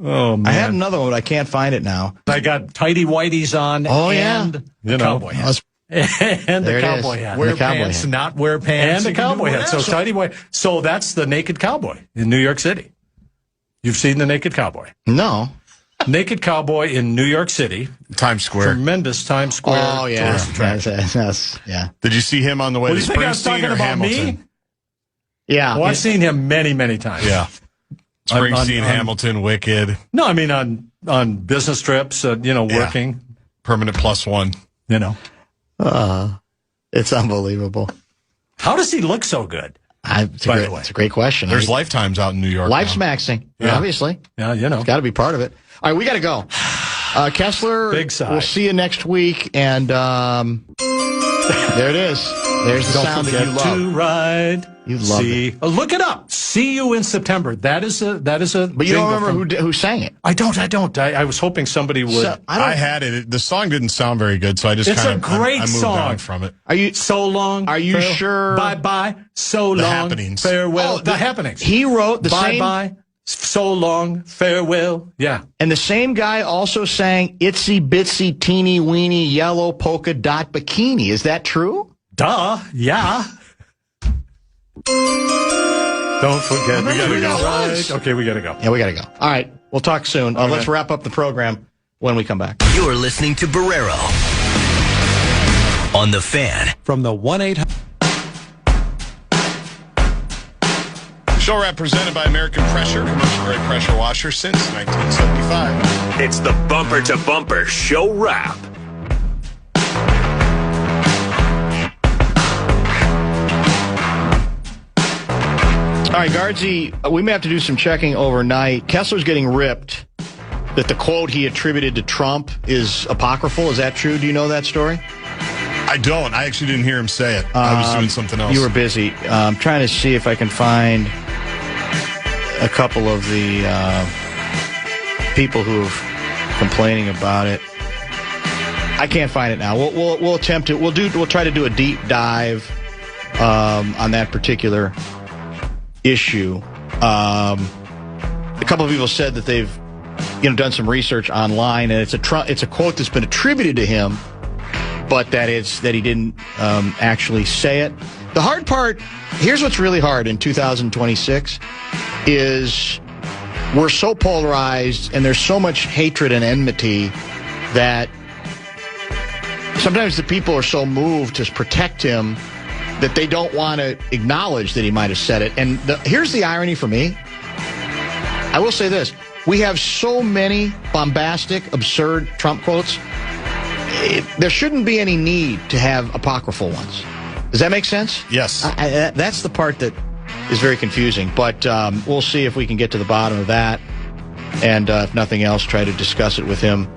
Oh, man. I had another one, but I can't find it now. I got tighty whities on and cowboy hat. And the cowboy hat. Wear pants, not wear pants. And the cowboy hat. So tidy white. So that's the Naked Cowboy in New York City. You've seen the Naked Cowboy? No. Naked Cowboy in New York City. Times Square. Tremendous Times Square. Oh, yeah. Yeah. Did you see him on the way to Springsteen? You think I was talking about Hamilton? me? Yeah. Well, I've seen him many, many times. Yeah. Springsteen, Hamilton, Wicked. No, I mean on business trips, working. Yeah. Permanent +1. It's unbelievable. How does he look so good? It's a great question. There's Lifetimes out in New York. Life's maxing, obviously. Yeah, It's got to be part of it. All right, we got to go. Kessler, big sigh. We'll see you next week. And there it is. There's the sound that you love. To ride. You love it. Look it up. See you in September. That is a. But you don't remember who sang it? I don't. I was hoping somebody would. So, I had it. The song didn't sound very good, so I just It's kind a of great I moved song. on from it. Are you so long? Are you sure? Bye bye. So The long. Happenings. Farewell. Oh, the Happenings. He wrote the bye same. Bye. So long. Farewell. Yeah. And the same guy also sang "Itsy Bitsy Teeny Weeny Yellow Polka Dot Bikini." Is that true? Duh. Yeah. Don't forget. We gotta go. Right. Okay, we gotta go. Yeah, we got to go. All right. We'll talk soon. Let's wrap up the program when we come back. You're listening to Barrero on The Fan. From the 1-800. Show wrap presented by American Pressure, commercial grade pressure washer since 1975. It's the Bumper to Bumper Show Wrap. All right, Gaardsy, we may have to do some checking overnight. Kessler's getting ripped that the quote he attributed to Trump is apocryphal. Is that true? Do you know that story? I don't. I actually didn't hear him say it. I was doing something else. You were busy. I'm trying to see if I can find a couple of the people who've complaining about it. I can't find it now. We'll attempt it. We'll try to do a deep dive on that particular issue. A couple of people said that they've done some research online, and it's a quote that's been attributed to him, but that he didn't actually say it. The hard part, here's what's really hard in 2026, is we're so polarized and there's so much hatred and enmity that sometimes the people are so moved to protect him that they don't want to acknowledge that he might have said it. And here's the irony for me. I will say this. We have so many bombastic, absurd Trump quotes. There shouldn't be any need to have apocryphal ones. Does that make sense? Yes. That's the part that is very confusing. But we'll see if we can get to the bottom of that. And if nothing else, try to discuss it with him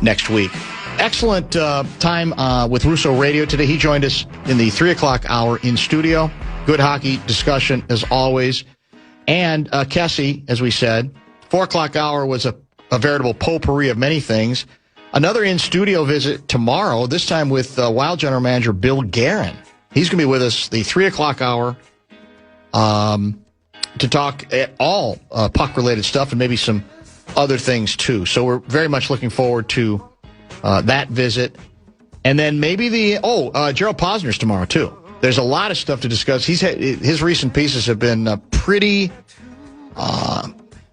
next week. Excellent time with Russo Radio today. He joined us in the 3 o'clock hour in studio. Good hockey discussion as always. And Kessie, as we said, 4 o'clock hour was a veritable potpourri of many things. Another in-studio visit tomorrow, this time with Wild General Manager Bill Guerin. He's going to be with us the 3 o'clock hour to talk all puck-related stuff and maybe some other things too. So we're very much looking forward to that visit. And then maybe Gerald Posner's tomorrow too. There's a lot of stuff to discuss. His recent pieces have been pretty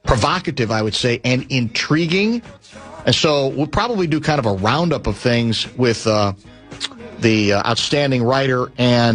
provocative, I would say, and intriguing. And so we'll probably do kind of a roundup of things with the outstanding writer and